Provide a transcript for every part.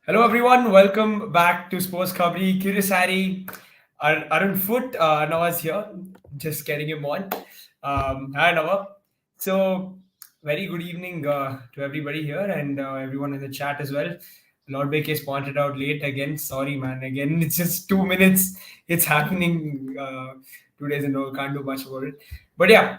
Hello, everyone. Welcome back to Sports Khabri. Curious Harry, Arun Foot. Nawaz here. Just getting him on. Hi, Nawaz. So, very good evening to everybody here and everyone in the chat as well. Lord Bake is pointed out late again. Sorry, man. Again, it's just 2 minutes. It's happening 2 days in a row. Can't do much about it. But yeah,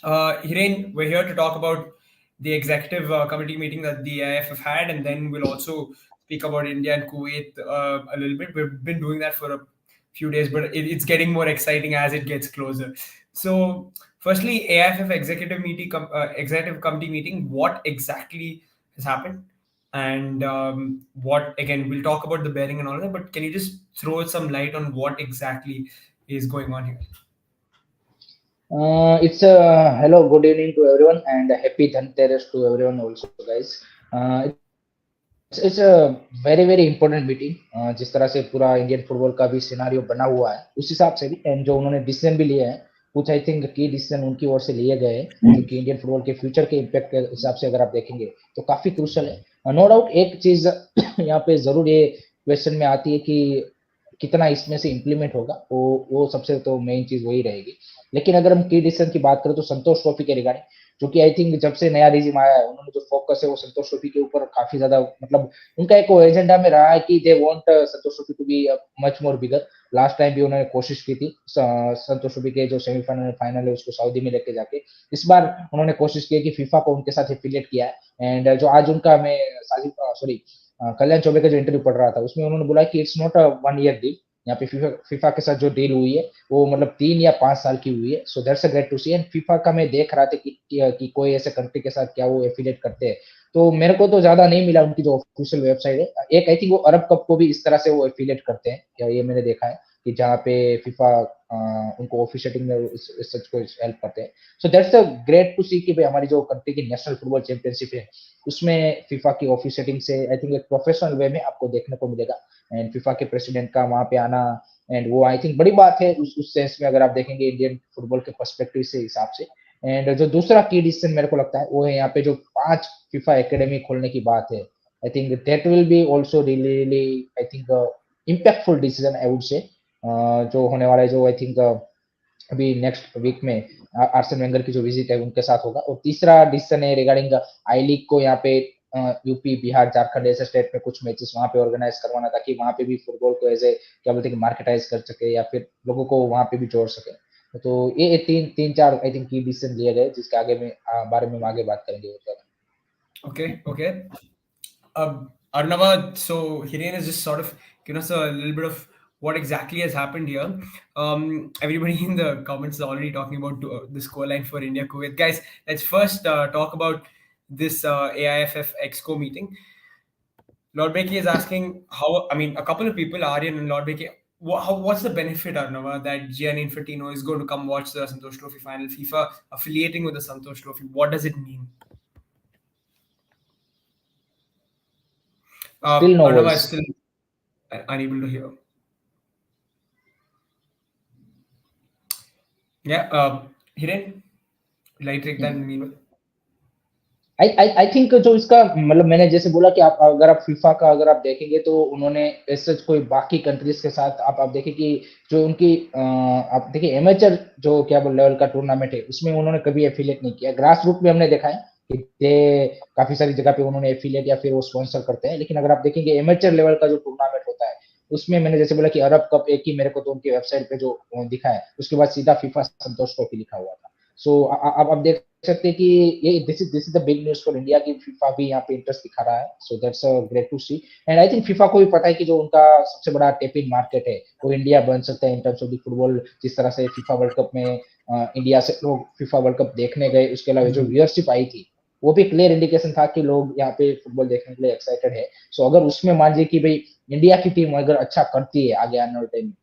Hiren, we're here to talk about the executive committee meeting that the AIFF had, and then we'll also speak about India and Kuwait a little bit. We've been doing that for a few days, but it's getting more exciting as it gets closer. So, firstly, AIFF executive committee meeting. What exactly has happened? And what again? We'll talk about the bearing and all that. But can you just throw some light on what exactly is going on here? It's a hello, good evening to everyone, and a happy Dhanteras to everyone also, guys. It's a very important meeting जिस तरह से पूरा Indian football का भी scenario बना हुआ है उस हिसाब से भी एंड जो उन्होंने डिसीजन भी लिए हैं कुछ आई थिंक की डिसीजन उनकी ओर से लिए गए हैं जो कि इंडियन फुटबॉल के फ्यूचर के इम्पैक्ट के हिसाब से अगर आप देखेंगे तो काफी क्रूशल है नो डाउट एक चीज यहाँ पे जरूर ये क्वेश्चन में आती है कि कितना इसमें से इम्प्लीमेंट होगा वो सबसे तो मेन चीज वही रहेगी लेकिन अगर हम की डिसीजन की बात करें तो संतोष ट्रॉफी के रिगार्डिंग जो कि आई थिंक जब से नया रिजिम आया है उन्होंने जो फोकस है वो संतोष ट्रॉफी के ऊपर काफी ज्यादा मतलब उनका एक वो एजेंडा में रहा है कि they want Santosh trophy to be much more bigger last time भी उन्होंने कोशिश की थी संतोष ट्रॉफी के जो सेमीफाइनल फाइनल है उसको सऊदी में लेके जाके इस बार उन्होंने कोशिश की है कि फीफा को उनके साथ एफिलिएट किया है एंड जो आज उनका मैं सॉरी कल्याण चौबे का जो इंटरव्यू पढ़ रहा था उसमें उन्होंने बोला कि it's not a 1 year deal यहाँ पे फीफा फीफा के साथ जो डील हुई है वो मतलब 3 या 5 साल की हुई है so that's a great to see and FIFA का मैं देख रहा था कि कोई ऐसे कंट्री के साथ क्या वो एफिलिएट करते हैं तो मेरे को तो ज्यादा नहीं मिला उनकी जो ऑफिशियल वेबसाइट है एक आई थिंक वो अरब कप को भी इस तरह से वो एफिलिएट करते हैं क्या ये मैंने देखा है कि जहाँ पे फीफा उनको ऑफिशिएटिंग में सच को हेल्प करते हैं so that's a great to see कि भाई हमारी जो कंट्री की नेशनल फुटबॉल चैंपियनशिप है उसमें फीफा की ऑफिशिएटिंग से आई थिंक एक प्रोफेशनल वे में आपको देखने को मिलेगा एंड फीफा के प्रेसिडेंट का वहां पे आना एंड वो आई थिंक बड़ी बात है उस सेंस में अगर आप देखेंगे इंडियन फुटबॉल के पर्सपेक्टिव से हिसाब से एंड जो दूसरा की डिसीजन मेरे को लगता है वो है यहाँ पे जो 5 फीफा एकेडमी खोलने की बात है I think that will be also really I think impactful decision I would से जो होने वाला है जो आई थिंक अभी नेक्स्ट वीक में आर्सेन वेंगर की जो विजिट है उनके साथ होगा और तीसरा डिसीजन है रिगार्डिंग आई लीग को यहाँ पे यूपी बिहार झारखंड ऐसे स्टेट में कुछ मैचेस वहां पे ऑर्गेनाइज करवाना ताकि वहां पे भी फुटबॉल को एज ए क्या बोलते हैं मार्केटाइज कर सके या फिर लोगों को वहां पे भी जोड़ सके तो ये तीन तीन चार आई थिंक की डिसीजन लिए गए जिसके आगे में बारे में हम आगे बात करेंगे Okay. Arnava, so Hiren has just sort of given us a little bit of what exactly has happened here. Everybody in the comments is already talking about the scoreline for India Kuwait. Guys, let's first talk about this AIFF Exco meeting. Lord Beki is asking how, I mean, a couple of people, Aryan and Lord Beki, what's the benefit, Arnava, that Gianni Infantino is going to come watch the Santosh Trophy final, FIFA affiliating with the Santosh Trophy? What does it mean? Still no Arnava is voice still unable to hear. Yeah, Hiren, light take that meanwhile. I think जो इसका मतलब मैंने जैसे बोला कि आप अगर आप फीफा का अगर आप देखेंगे तो उन्होंने ऐसे कोई बाकी कंट्रीज के साथ आप देखें कि जो उनकी आप देखिए एमेचर जो क्या बोल लेवल का टूर्नामेंट है उसमें उन्होंने कभी एफिलिएट नहीं किया ग्रास रूट में हमने देखा है कि काफी सारी जगह पे उन्होंने एफिलिएट या फिर वो स्पॉन्सर करते हैं लेकिन अगर आप देखेंगे एमेचर लेवल का जो टूर्नामेंट होता है उसमें मैंने जैसे बोला कि अरब कप एक ही मेरे को तो उनकी वेबसाइट पे जो दिखा है उसके बाद सीधा फीफा संतोष ट्रॉफी लिखा हुआ था सो आप देख सकते हैं कि ये this is the big news for India कि फीफा भी यहाँ पे इंटरेस्ट दिखा रहा है so that's great to see and I think FIFA को भी पता है कि जो उनका सबसे बड़ा टेपिंग मार्केट है वो इंडिया बन सकता है in terms of the football जिस तरह से फीफा वर्ल्ड कप में इंडिया से लोग फीफा वर्ल्ड कप देखने गए उसके अलावा जो व्यूअरशिप आई थी वो भी क्लियर इंडिकेशन था कि लोग यहाँ पे फुटबॉल देखने के लिए एक्साइटेड है सो अगर उसमें मान लीजिए कि भाई इंडिया की टीम अगर अच्छा करती है आगे आने वाले टाइम में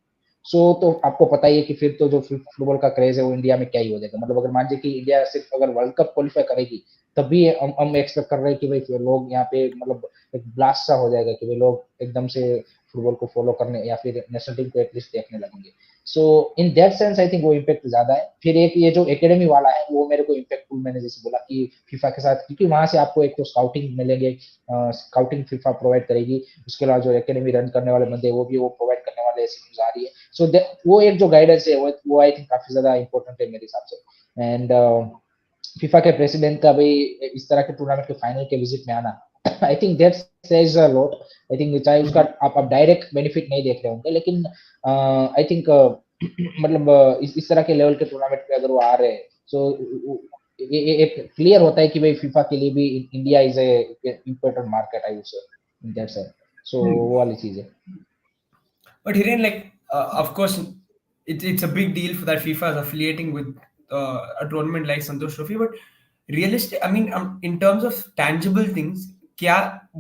सो तो आपको पता ही है कि फिर तो जो फुटबॉल का क्रेज है वो इंडिया में क्या ही हो जाएगा मतलब अगर मान लीजिए कि इंडिया सिर्फ अगर वर्ल्ड कप क्वालिफाई करेगी तभी हम एक्सपेक्ट कर रहे हैं कि भाई लोग यहाँ पे मतलब एक ब्लास्ट सा हो जाएगा कि भाई लोग एकदम से फुटबॉल को फॉलो करने या फिर नेशनल टीम को एटलीस्ट देखने लगेंगे। So in that sense I think वो इम्पैक्ट ज्यादा है। फिर एक ये जो एकेडमी वाला है वो मेरे को इम्पैक्टफुल, मैंने जैसे बोला कि फीफा के साथ, क्योंकि वहां से आपको एक तो स्काउटिंग मिलेंगे, स्काउटिंग फीफा प्रोवाइड करेगी, उसके अलावा जो एकेडमी रन करने वाले बंदे वो भी वो प्रोवाइड करने वाले, ऐसी न्यूज आ रही है। सो वो एक जो गाइडेंस है वो आई थिंक काफी ज्यादा इंपॉर्टेंट है मेरे हिसाब से। एंड फीफा के प्रेसिडेंट का भी इस तरह के टूर्नामेंट के फाइनल के विजिट में आना, I think that says a lot. I think चाहे उसका आप डायरेक्ट बेनिफिट नहीं देख रहे होंगे, लेकिन आई थिंक मतलब इस तरह के लेवल के टूर्नामेंट पे अगर वो आ रहे हैं, सो ये एक क्लियर होता है कि भाई फीफा के लिए भी India is a important market, I would से इन दैट सेंस। सो वो वाली चीज है। But Hiren, like, of course, it's a big deal for that FIFA is affiliating with a tournament like Santosh Trophy. But realistic, I mean, in terms of tangible things,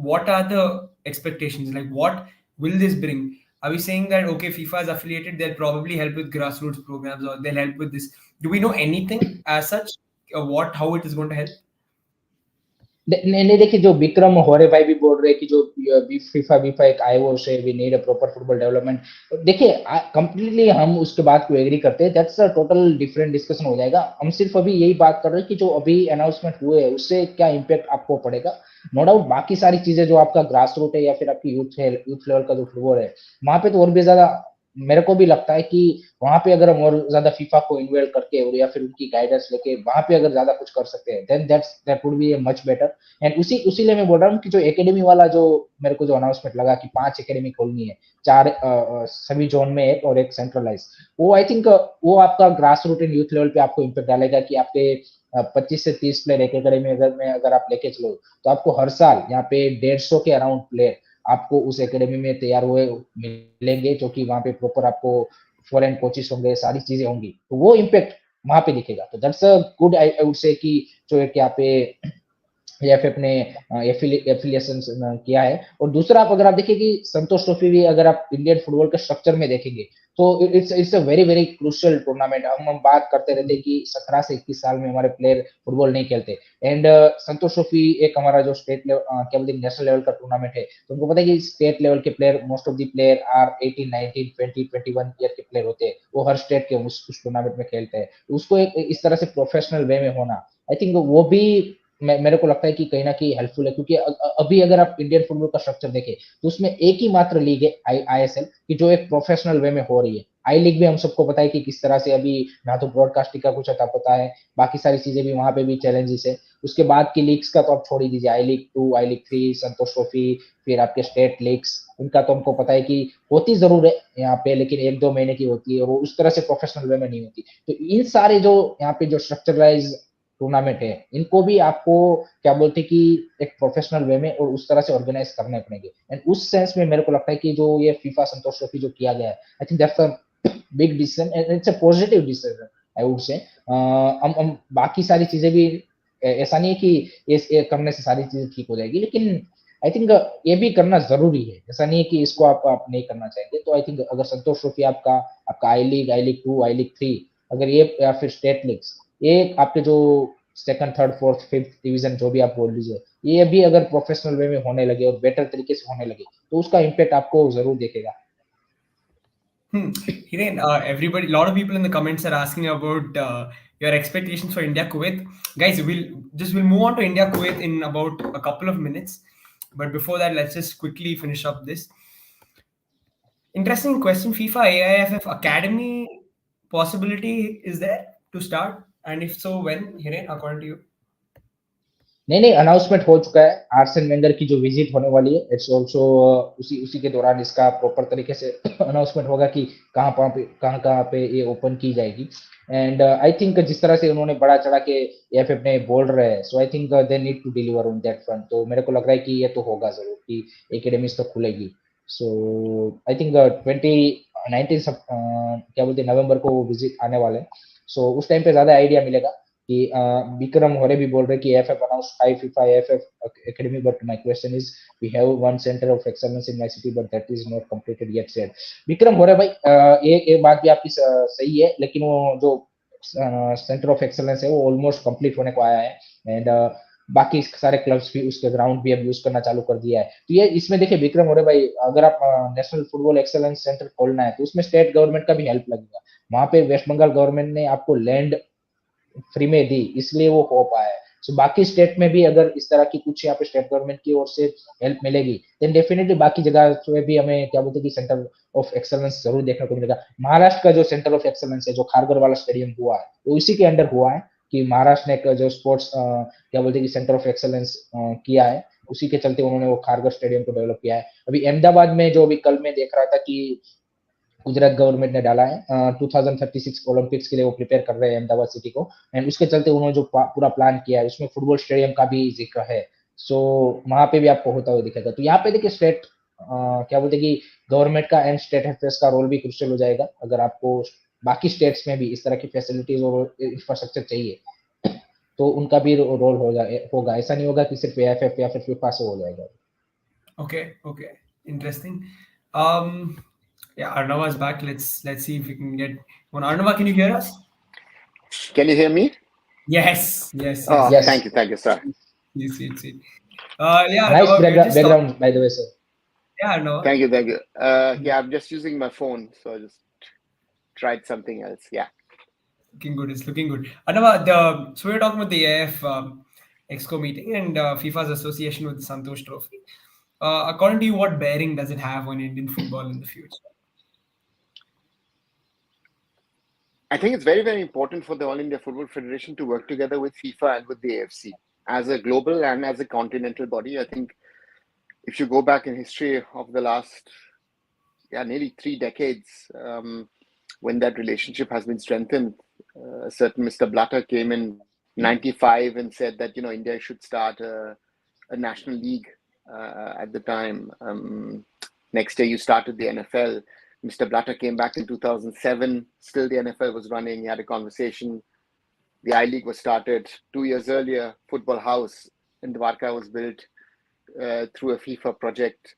what are the expectations? Like, what will this bring? Are we saying that okay, FIFA is affiliated, they'll probably help with grassroots programs or they'll help with this? Do we know anything as such? How it is going to help? नहीं नहीं, देखिए जो विक्रम होरे भाई भी बोल रहे हैं कि जो फीफा वीफा एक आईओएस है, we need a proper football development. देखिए कंप्लीटली हम उसके बात को एग्री करते हैं, that's a total different discussion हो जाएगा। हम सिर्फ अभी यही बात कर रहे हैं कि जो अभी अनाउंसमेंट हुए हैं उससे क्या इम्पैक्ट आपको पड़ेगा। नो डाउट बाकी सारी चीजें जो आपका ग्रास रूट है या फिर आपकी यूथ लेवल का जो फुटबॉल है, वहां पे तो और भी ज्यादा मेरे को भी लगता है कि वहां पे अगर हम और ज्यादा फीफा को इन्वॉल्व करके और या फिर उनकी गाइडेंस लेके वहां पे अगर ज्यादा कुछ कर सकते हैं, then that would be a much better. And उसी लिए मैं बोल रहा हूँ कि जो एकेडमी वाला जो मेरे को जो अनाउंसमेंट लगा कि 5 एकेडमी खोलनी है, 4 सभी जोन में एक और एक सेंट्रलाइज, वो आई थिंक वो आपका grass root and youth level पे आपको इम्पैक्ट डालेगा कि आपके 25 से 30 प्लेयर एक एकेडमी अगर आप लेके चलो, तो आपको हर साल यहाँ पे 150 के अराउंड प्लेयर आपको उस एकेडमी में तैयार हुए मिलेंगे, जो कि वहां पे प्रॉपर आपको फॉरेन कोचेस होंगे, सारी चीजें होंगी, तो वो इम्पैक्ट वहां पे दिखेगा। तो that's a good, I would से कि जो एक यहाँ पे एएफएफ ने एफिलिएशन किया है। और दूसरा अगर आप देखिए कि संतोष ट्रॉफी भी अगर आप इंडियन फुटबॉल के स्ट्रक्चर में देखेंगे, तो it's a very very crucial tournament. हम बात करते रहते हैं कि 17 से 21 साल में हमारे प्लेयर फुटबॉल नहीं खेलते। एंड संतोष ट्रॉफी एक हमारा जो स्टेट लेवल क्या बोलते हैं नेशनल लेवल का टूर्नामेंट है, तो उनको पता है कि स्टेट लेवल के player most of the player are 18 19 20 21 year के प्लेयर होते हैं, वो हर स्टेट के उस टूर्नामेंट में खेलते हैं। तो उसको इस तरह से प्रोफेशनल वे में होना, आई थिंक वो भी मेरे को लगता है कि कहीं ना कहीं हेल्पफुल है। क्योंकि अभी अगर आप इंडियन फुटबॉल का स्ट्रक्चर देखें, तो उसमें एक ही मात्र लीग है आईएसएल की, जो एक प्रोफेशनल वे में हो रही है। आई लीग भी हम सबको पता है कि किस तरह से अभी ना तो ब्रॉडकास्टिंग का कुछ अता पता है, बाकी सारी चीजें भी वहां पे भी चैलेंजेस है। उसके बाद की लीग्स का तो आप छोड़ ही दीजिए, आई लीग 2 आई लीग 3 संतोष ट्रॉफी, फिर आपके स्टेट लीग्स, उनका तो हमको पता है कि होती जरूर है यहाँ पे, लेकिन 1-2 महीने की होती है, और वो उस तरह से प्रोफेशनल वे में नहीं होती। तो इन सारे जो यहाँ पे जो स्ट्रक्चराइज टूर्नामेंट है, इनको भी आपको क्या बोलते हैं कि एक प्रोफेशनल वे में और उस तरह से ऑर्गेनाइज करने पड़ेंगे। एंड उस सेंस में मेरे को लगता है कि जो ये फीफा संतोष ट्रॉफी जो किया गया है, आई think that's a big decision and it's a positive decision, I would से। हम बाकी सारी चीजें भी ऐसा नहीं है कि ये करने से सारी चीजें ठीक हो जाएगी, लेकिन आई थिंक ये भी करना जरूरी है। ऐसा नहीं है कि इसको आप नहीं करना चाहेंगे। तो आई थिंक अगर संतोष ट्रॉफी आपका आपका आई लीग 2 आई लीग 3, अगर ये या फिर स्टेट लीग्स, ये आपके जो second third fourth fifth division जो भी आप बोल लीजिए, ये भी अगर प्रोफेशनल वे में होने लगे और बेटर तरीके से होने लगे, तो उसका इम्पैक्ट आपको जरूर देखेगा। Hiren, everybody, a lot of people in the comments are asking about your expectations for India Kuwait. Guys, we'll move on to India Kuwait in about a couple of minutes. But before that, let's just quickly finish up this. Interesting question. FIFA AIFF Academy possibility is there to start? And if so, when? Hiren, according to you? नहीं नहीं, announcement हो चुका है। Arsene Wenger की जो visit होने वाली है, इट्स ऑल्सो उसी उसी के दौरान इसका प्रॉपर तरीके से अनाउंसमेंट होगा कि कहाँ पे ये ओपन की जाएगी। एंड आई थिंक जिस तरह से उन्होंने बड़ा चढ़ा के एएफएफ ने बोल रहे हैं, so I think they need to deliver on that front. तो मेरे को लग रहा है कि ये तो होगा जरूर कि एकेडमीज तो खुलेगी। सो आई थिंक 2019 क्या बोलते हैं नवंबर को वो विजिट आने वाले हैं। सो उस टाइम पे ज्यादा आइडिया मिलेगा कि विक्रम होरे भी बोल रहे कि AFF announce 5 FIFA AIFF academy, but my question is we have one center of excellence in my city but that is not completed yet said Vikram होरे भाई। एक बात भी आपकी सही है, लेकिन वो जो सेंटर ऑफ एक्सलेंस है वो ऑलमोस्ट कंप्लीट होने को आया है। एंड बाकी सारे क्लब्स भी उसके ग्राउंड भी अब यूज करना चालू कर दिया है। तो ये इसमें देखिए विक्रम और भाई, अगर आप नेशनल फुटबॉल एक्सेलेंस सेंटर खोलना है तो उसमें स्टेट गवर्नमेंट का भी हेल्प लगेगा। वहां पे वेस्ट बंगाल गवर्नमेंट ने आपको लैंड फ्री में दी, इसलिए वो हो पाया है। सो बाकी स्टेट में भी अगर इस तरह की कुछ यहाँ पे स्टेट गवर्नमेंट की ओर से हेल्प मिलेगी, देन डेफिनेटली बाकी जगह पे भी हमें क्या बोलते हैं कि सेंटर ऑफ एक्सेलेंस जरूर देखने को मिलेगा। महाराष्ट्र का जो सेंटर ऑफ एक्सेलेंस है, जो खारगर वाला स्टेडियम हुआ है, वो इसी के अंडर हुआ है कि महाराष्ट्र ने एक जो स्पोर्ट्स क्या बोलते हैं कि सेंटर ऑफ एक्सेलेंस किया है, उसी के चलते उन्होंने वो खारगर स्टेडियम को डेवलप किया है। अभी अहमदाबाद में जो अभी कल मैं देख रहा था कि गुजरात गवर्नमेंट ने डाला है 2036 ओलंपिक्स के लिए वो प्रिपेयर कर रहे हैं अहमदाबाद सिटी को, एंड उसके चलते उन्होंने जो पूरा प्लान किया है उसमें फुटबॉल स्टेडियम का भी जिक्र है। सो वहां पे भी आपको होता हुआ दिखेगा। तो यहाँ पे देखिए स्टेट क्या बोलते हैं कि गवर्नमेंट का एंड स्टेट अफेयर्स का रोल भी क्रुशियल हो जाएगा। अगर आपको बाकी स्टेट्स में भी इस तरह की फैसिलिटीज और इंफ्रास्ट्रक्चर चाहिए तो उनका भी रोल होगा। ऐसा नहीं होगा कि सिर्फ एआईएफएफ या फिर फीफा से हो जाएगा। Okay, interesting. Um, yeah, Arnava's back. Let's see if we can get one. Arnava, can you hear us? Can you hear me? Yes. Oh, Yes. thank you, sir. See. Nice Yeah, Arnava, we were just background, by the way, sir. Yeah, Arnava. Thank you. Yeah, I'm just using my phone, so I just tried something else. Yeah. It's looking good. Arnava, so we were talking about the AIF Exco meeting and FIFA's association with the Santosh Trophy. According to you, what bearing does it have on Indian football in the future? I think it's very, very important for the All India Football Federation to work together with FIFA and with the AFC as a global and as a continental body. I think if you go back in history of the last, nearly 3 decades, when that relationship has been strengthened, a certain Mr. Blatter came in 95 and said that, India should start a national league at the time. Next year, you started the NFL. Mr. Blatter came back in 2007. Still, the NFL was running. He had a conversation. The I-League was started 2 years earlier. Football House in Dwarka was built through a FIFA project.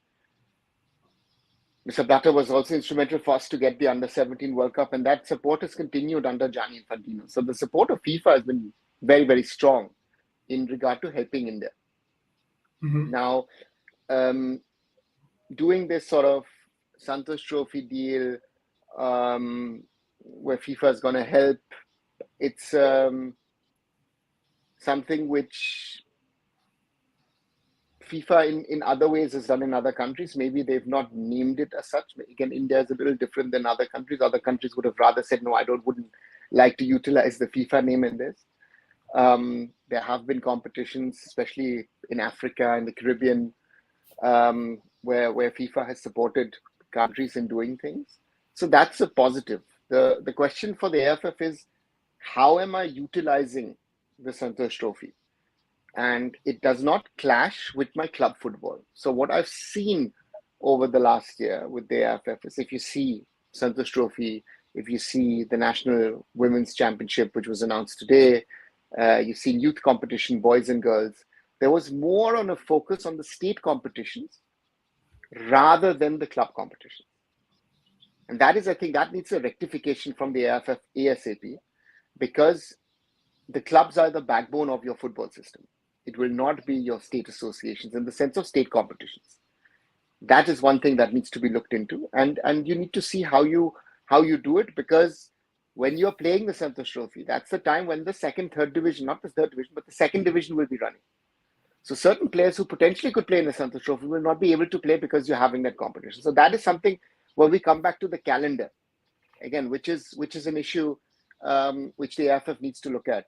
Mr. Blatter was also instrumental for us to get the Under-17 World Cup, and that support has continued under Gianni Infantino. So the support of FIFA has been very, very strong in regard to helping India. Mm-hmm. Now, doing this sort of Santosh Trophy deal where FIFA is going to help, it's something which FIFA in other ways has done in other countries. Maybe they've not named it as such. Again, India is a little different than other countries. Other countries would have rather said, no, wouldn't like to utilize the FIFA name in this. There have been competitions, especially in Africa and the Caribbean, where FIFA has supported countries in doing things. So that's a positive. The question for the AIFF is, how am I utilizing the Santosh Trophy? And it does not clash with my club football. So what I've seen over the last year with the AIFF is, if you see Santosh Trophy, if you see the National Women's Championship, which was announced today, you've seen youth competition, boys and girls, there was more on a focus on the state competitions rather than the club competition. And that is, I think, that needs a rectification from the AIFF ASAP, because the clubs are the backbone of your football system. It will not be your state associations in the sense of state competitions. That is one thing that needs to be looked into, and you need to see how you do it, because when you're playing the Santosh Trophy, that's the time when the second, third division, not the third division, but the second division will be running. So certain players who potentially could play in the Santosh Trophy will not be able to play because you're having that competition. So that is something where we come back to the calendar again, which is an issue which the AIFF needs to look at.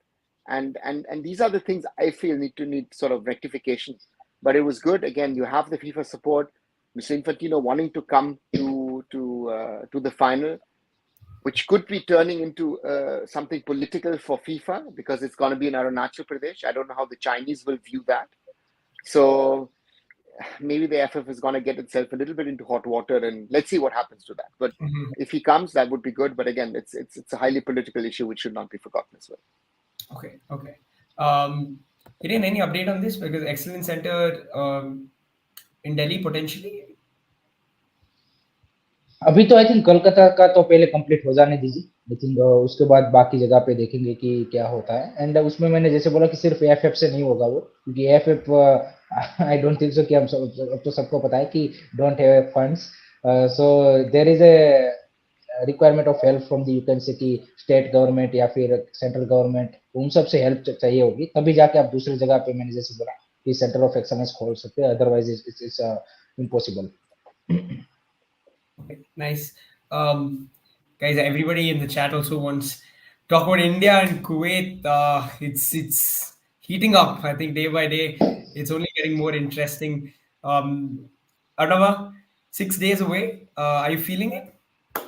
And these are the things I feel need sort of rectification. But it was good. Again, you have the FIFA support, Mr. Infantino wanting to come to the final, which could be turning into something political for FIFA, because it's going to be in Arunachal Pradesh. I don't know how the Chinese will view that. So maybe the AIFF is going to get itself a little bit into hot water, and let's see what happens to that. But if he comes, that would be good. But again, it's a highly political issue which should not be forgotten as well. Okay. Hiren, any update on this? Because Excellence Center in Delhi potentially? अभी तो I think Kolkata का तो पहले complete हो जाने दीजिए, I think उसके बाद बाकी जगह पे देखेंगे कि क्या होता है। एंड उसमें मैंने जैसे बोला कि सिर्फ एएफएफ से नहीं होगा वो, क्योंकि AFF I don't think so कि हम सब, अब तो सबको पता है कि don't have funds, so there is a requirement of help from the, you can say कि स्टेट गवर्नमेंट या फिर सेंट्रल गवर्नमेंट, उन सब से हेल्प चाहिए होगी, तभी जाके आप दूसरी जगह पे मैंने जैसे बोला कि सेंटर ऑफ एक्सलेंस खोल सकते हैं, otherwise it's impossible. Okay, nice. Guys, everybody in the chat also wants talk about India and Kuwait. It's heating up. I think day by day, it's only getting more interesting. Arnava, 6 days away. Are you feeling it?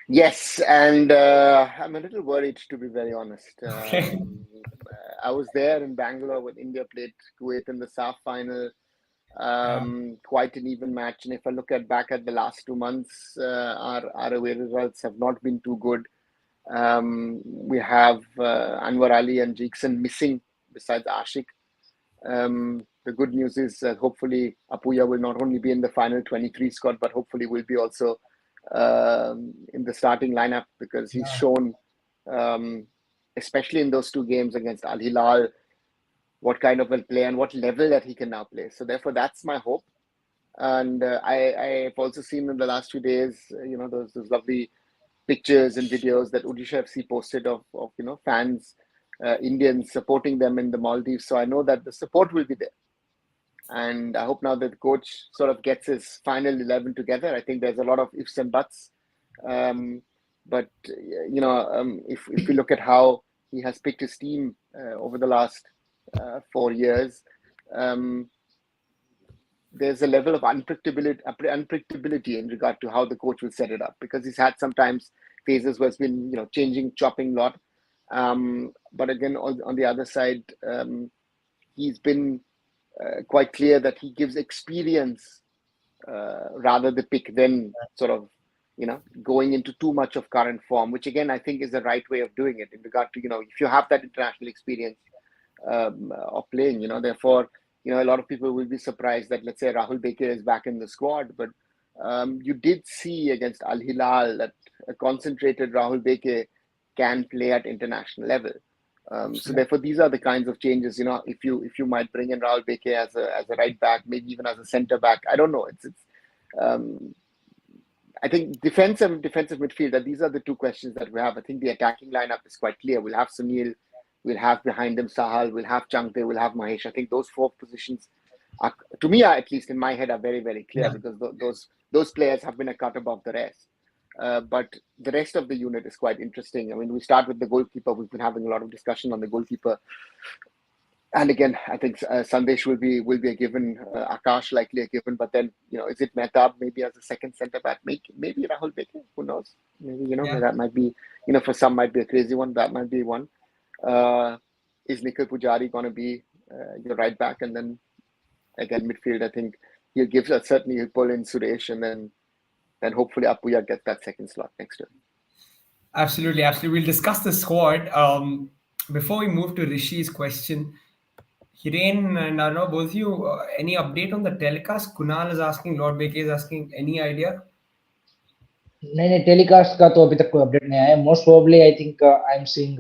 Yes, and I'm a little worried, to be very honest. Okay. I was there in Bangalore when India played Kuwait in the SAF final. Quite an even match, and if I look at back at the last 2 months, our away results have not been too good. We have Anwar Ali and Jackson missing besides Ashik. The good news is that hopefully Apuya will not only be in the final 23 squad, but hopefully will be also in the starting lineup, because he's shown, especially in those two games against Al Hilal, what kind of a play and what level that he can now play. So therefore, that's my hope. And I've also seen in the last few days, those lovely pictures and videos that Odisha FC posted of fans, Indians supporting them in the Maldives. So I know that the support will be there. And I hope now that the coach sort of gets his final 11 together. I think there's a lot of ifs and buts. But if we look at how he has picked his team over the last 4 years, there's a level of unpredictability in regard to how the coach will set it up, because he's had sometimes phases where it's been changing, chopping a lot. But again, on the other side, he's been quite clear that he gives experience rather the pick than sort of going into too much of current form, which again I think is the right way of doing it in regard to if you have that international experience of playing, therefore a lot of people will be surprised that, let's say, Rahul Beke is back in the squad, but you did see against Al Hilal that a concentrated Rahul Beke can play at international level. So therefore, these are the kinds of changes. If you might bring in Rahul Beke as a right back, maybe even as a centre back. I don't know. I think defensive midfield. That these are the two questions that we have. I think the attacking lineup is quite clear. We'll have Sunil, we'll have behind him Sahal, we'll have Changte, we'll have Mahesh. I think those four positions are, to me, at least in my head, are very, very clear, because those players have been a cut above the rest. But the rest of the unit is quite interesting. I mean, we start with the goalkeeper. We've been having a lot of discussion on the goalkeeper. And again, I think Sandesh will be a given, Akash likely a given, but then, is it Mehtab maybe as a second centre back? Maybe Rahul Beke, who knows? Maybe, that might be, for some might be a crazy one. That might be one. Is Nikhil Pujari going to be your right back? And then again, midfield, I think certainly he'll pull in Suresh, and then hopefully Apuya gets that second slot next to him. Absolutely. We'll discuss the squad. Before we move to Rishi's question, Hiren and Arnav, both of you, any update on the telecast? Kunal is asking, Lord Beke is asking, any idea? नहीं, telecast का तो अभी तक कोई update नहीं आया है। Most probably I think I am seeing,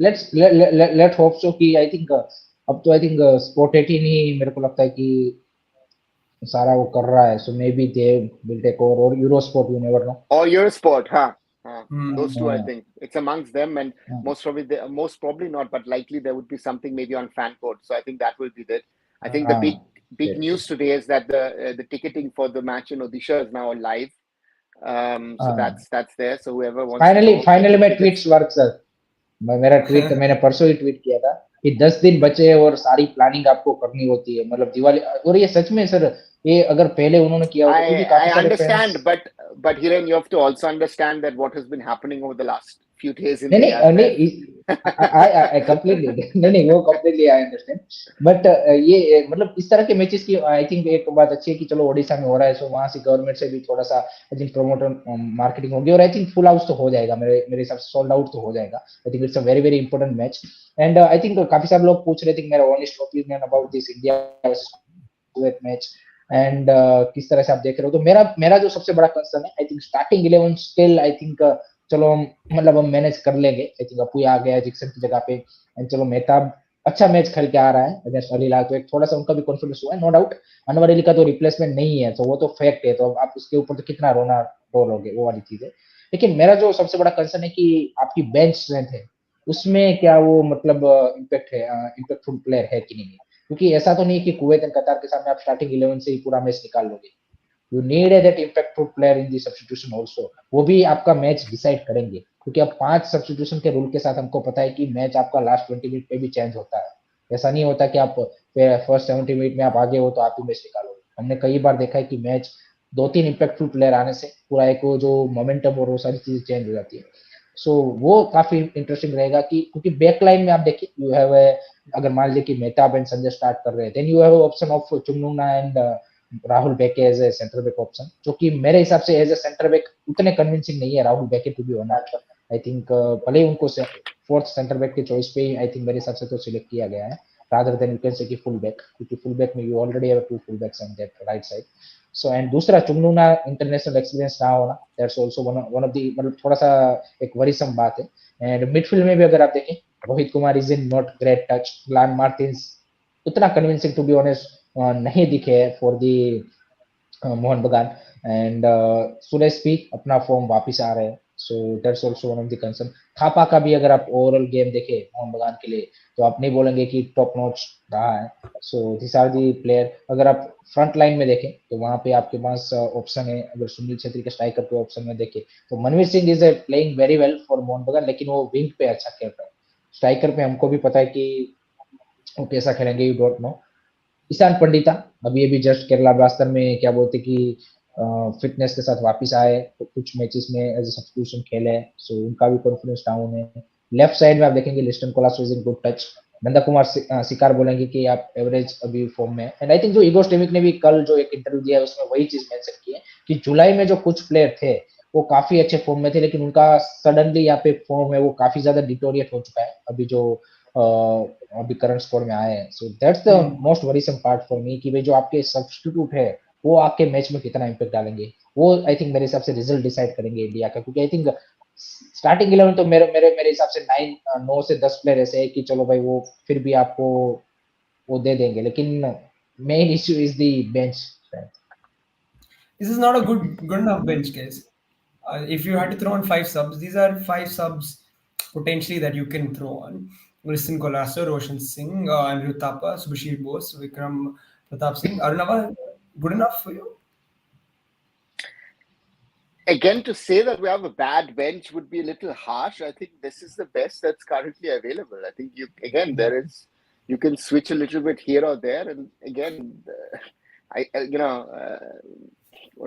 let's hope so कि आई थिंक अब तो आई थिंक स्पोर्ट 18 ही मेरे को लगता है कि सारा वो कर रहा है, so maybe they will take over, और Eurosport, you never know, or Eurosport, those two. I think it's amongst them, and most probably not, but likely there would be something maybe on fan code. So I think that will be it. I think the big news today is that the ticketing for the match in Odisha is now live. So that's there. So whoever wants finally मैं tweets work sir, मेरा tweet मैंने परसों ही tweet किया था कि 10 दिन बचे हैं और सारी प्लानिंग आपको करनी होती है, मतलब दिवाली। और ये सच में सर, ये अगर पहले उन्होंने किया होता, क्योंकि काफी सारे understand, but Hiren, you have to also understand that what has been happening over the last few days in the I completely नहीं वो completely I understand, but ये मतलब इस तरह के मैचेस की आई थिंक एक बात अच्छी है कि चलो ओडिशा में हो रहा है, सो वहां से गवर्नमेंट से भी थोड़ा सा आई थिंक प्रमोटर मार्केटिंग होगी, और आई थिंक फुल हाउस तो हो जाएगा, मेरे हिसाब से सोल्ड आउट तो हो जाएगा। I think it's a very very important match, and I think काफी सारे लोग पूछ रहे थे मेरा honest opinion about this India versus Kuwait match. And किस तरह से आप देख रहे हो। तो मेरा जो सबसे बड़ा कंसर्न है, I think starting 11 still I think चलो मतलब हम मैनेज कर लेंगे। आई थिंक अपू आ गया जिक्सन की जगह पे, एंड चलो मेहताब अच्छा मैच खेल के आ रहा है अगेंस्ट अली लाल, तो एक थोड़ा सा उनका भी कॉन्फिडेंस हुआ है, नो डाउट। अनवर अली का तो रिप्लेसमेंट नहीं है, तो वो तो फैक्ट है, तो आप उसके ऊपर तो कितना रो लोगे, वो वाली चीज है। लेकिन मेरा जो सबसे बड़ा कंसर्न है कि आपकी बेंच स्ट्रेंथ है, उसमें क्या वो मतलब इम्पैक्ट है, इम्पैक्टफुल प्लेयर है कि नहीं है। क्योंकि ऐसा तो नहीं है कि कुवैत एंड कतार के सामने आप स्टार्टिंग 11 से ही पूरा मैच निकाल लोगे। You need that impactful player in the substitution also, वो भी आपका मैच डिसाइड करेंगे। क्योंकि अब 5 सब्स्टिट्यूशन के रूल के साथ हमको पता है कि मैच आपका लास्ट 20 मिनट पे भी चेंज होता है। ऐसा नहीं होता कि आप फर्स्ट 70 मिनट में आप आगे हो तो आप ही मैच निकालोगे। हमने कई बार देखा है कि मैच 2-3 इम्पैक्टफुल प्लेयर आने से पूरा एक वो जो मोमेंटम और वो सारी चीजें चेंज हो जाती है। सो वो काफी इंटरेस्टिंग रहेगा कि क्योंकि बैक लाइन में आप देखिए यू हैव अगर मान लीजिए कि मेहताब एंड संजय स्टार्ट कर रहे हैं, then you have option of Chinglensana and Rahul Bheke as a center back option, जो कि मेरे हिसाब से एज ए सेंटर बैक उतने कन्विंसिंग नहीं है Rahul Bheke to be honest. I think भले ही उनको फोर्थ सेंटर बैक की चॉइस पे ही आई थिंक मेरे हिसाब से तो सिलेक्ट किया गया है, rather than you can say कि full back, क्योंकि full back में you already have two full backs on that right side. So and दूसरा चुंगनुना इंटरनेशनल एक्सपीरियंस ना होना, that's also one of the मतलब थोड़ा सा एक वरीसम बात है। एंड मिडफील्ड में भी अगर आप देखें, Rohit Kumar is in not great touch, Glan Martins उतना कन्विंसिंग टू बी ऑनेस्ट नहीं दिखे फॉर दी मोहन बगान, एंड सुरेश भी अपना फॉर्म वापिस आ रहे हैं। So that's also one of the concern. Thapa का भी अगर आप ओवरऑल गेम देखें मोहन बगान के लिए, तो आप नहीं बोलेंगे कि टॉप नॉच रहा है। So this are the player. अगर आप फ्रंट लाइन में देखें तो वहां पे आपके पास ऑप्शन है, अगर सुनील छेत्री के स्ट्राइकर के ऑप्शन में देखें तो Manvir Singh is playing very well for Mohun Bagan, लेकिन वो विंग पे अच्छा खेल रहा है। स्ट्राइकर पे हमको भी पता है कि वो कैसा खेलेंगे, you don't know. Ishan Pandita अभी अभी जस्ट केरला ब्लास्टर में क्या बोलते कि फिटनेस के साथ वापस आए, तो कुछ मैचेस में एज ए सब्स्टिट्यूशन खेले, सो उनका भी कॉन्फिडेंस डाउन है। लेफ्ट साइड में आप देखेंगे Liston Colaco is in good touch, Nanda Kumar Sekar बोलेंगे कि आप एवरेज अभी फॉर्म में। एंड आई थिंक जो ईगो स्टेमिक ने भी कल जो एक इंटरव्यू दिया है उसमें वही चीज मेंशन की है कि जुलाई में जो कुछ प्लेयर थे वो काफी अच्छे फॉर्म में थे, लेकिन उनका सडनली यहाँ पे फॉर्म है वो काफी ज्यादा डिटोरिएट हो चुका है अभी जो अभी करंट स्कोर में आए हैं। So that's the most worrisome part for me कि भाई जो आपके सब्स्टिट्यूट है वो आपके मैच में कितना इम्पैक्ट डालेंगे। वो आई थिंक मेरे हिसाब से रिजल्ट डिसाइड करेंगे इंडिया का, क्योंकि आई थिंक स्टार्टिंग 11 तो मेरे मेरे मेरे हिसाब से 9 से 10 प्लेयर ऐसे है कि चलो भाई वो फिर भी आपको वो दे देंगे, लेकिन main issue is the bench. This is not a good enough bench, guys. If you had to throw on 5 subs, these are 5 subs potentially that you can throw on. Listen Kolaso, Roshan Singh, Anirudh Thapa, Subhashir Bose, Vikram Pratap Singh. Arunava, good enough for you? Again, to say that we have a bad bench would be a little harsh. I think this is the best that's currently available. I think you can switch a little bit here or there. And again,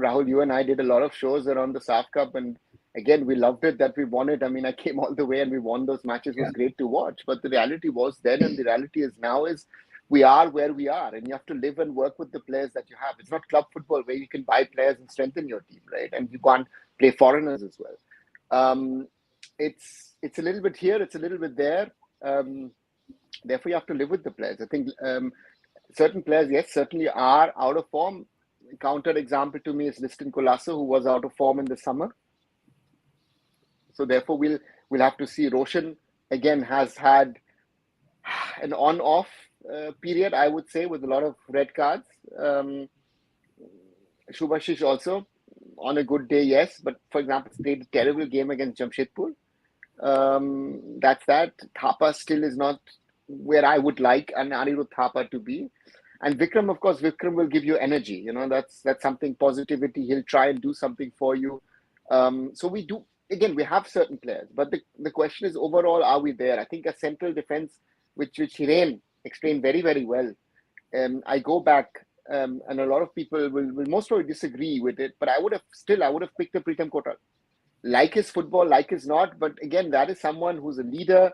Rahul, you and I did a lot of shows around the SAF Cup, and again, we loved it that we won it. I mean, I came all the way and we won those matches. It was great to watch. But the reality was then, and the reality is now, is we are where we are, and you have to live and work with the players that you have. It's not club football where you can buy players and strengthen your team, right? And you can't play foreigners as well. It's a little bit here, it's a little bit there. Therefore, you have to live with the players. I think certain players, yes, certainly are out of form. Counter example to me is Liston Kolaso, who was out of form in the summer. So therefore, we'll have to see. Roshan again has had an on-off period, I would say, with a lot of red cards. Shubhashish also on a good day, yes, but for example, played a terrible game against Jamshedpur. That's that. Thapa still is not where I would like an Anirudh Thapa to be. And Vikram, of course, Vikram will give you energy. You know, that's something, positivity. He'll try and do something for you. So we do, again, we have certain players, but the question is overall, are we there? I think a central defense, which Hiren explained very, very well. I go back, and a lot of people will most probably disagree with it, but I would have picked the Pritam Kotal. Like his football, like his not, but again, that is someone who's a leader,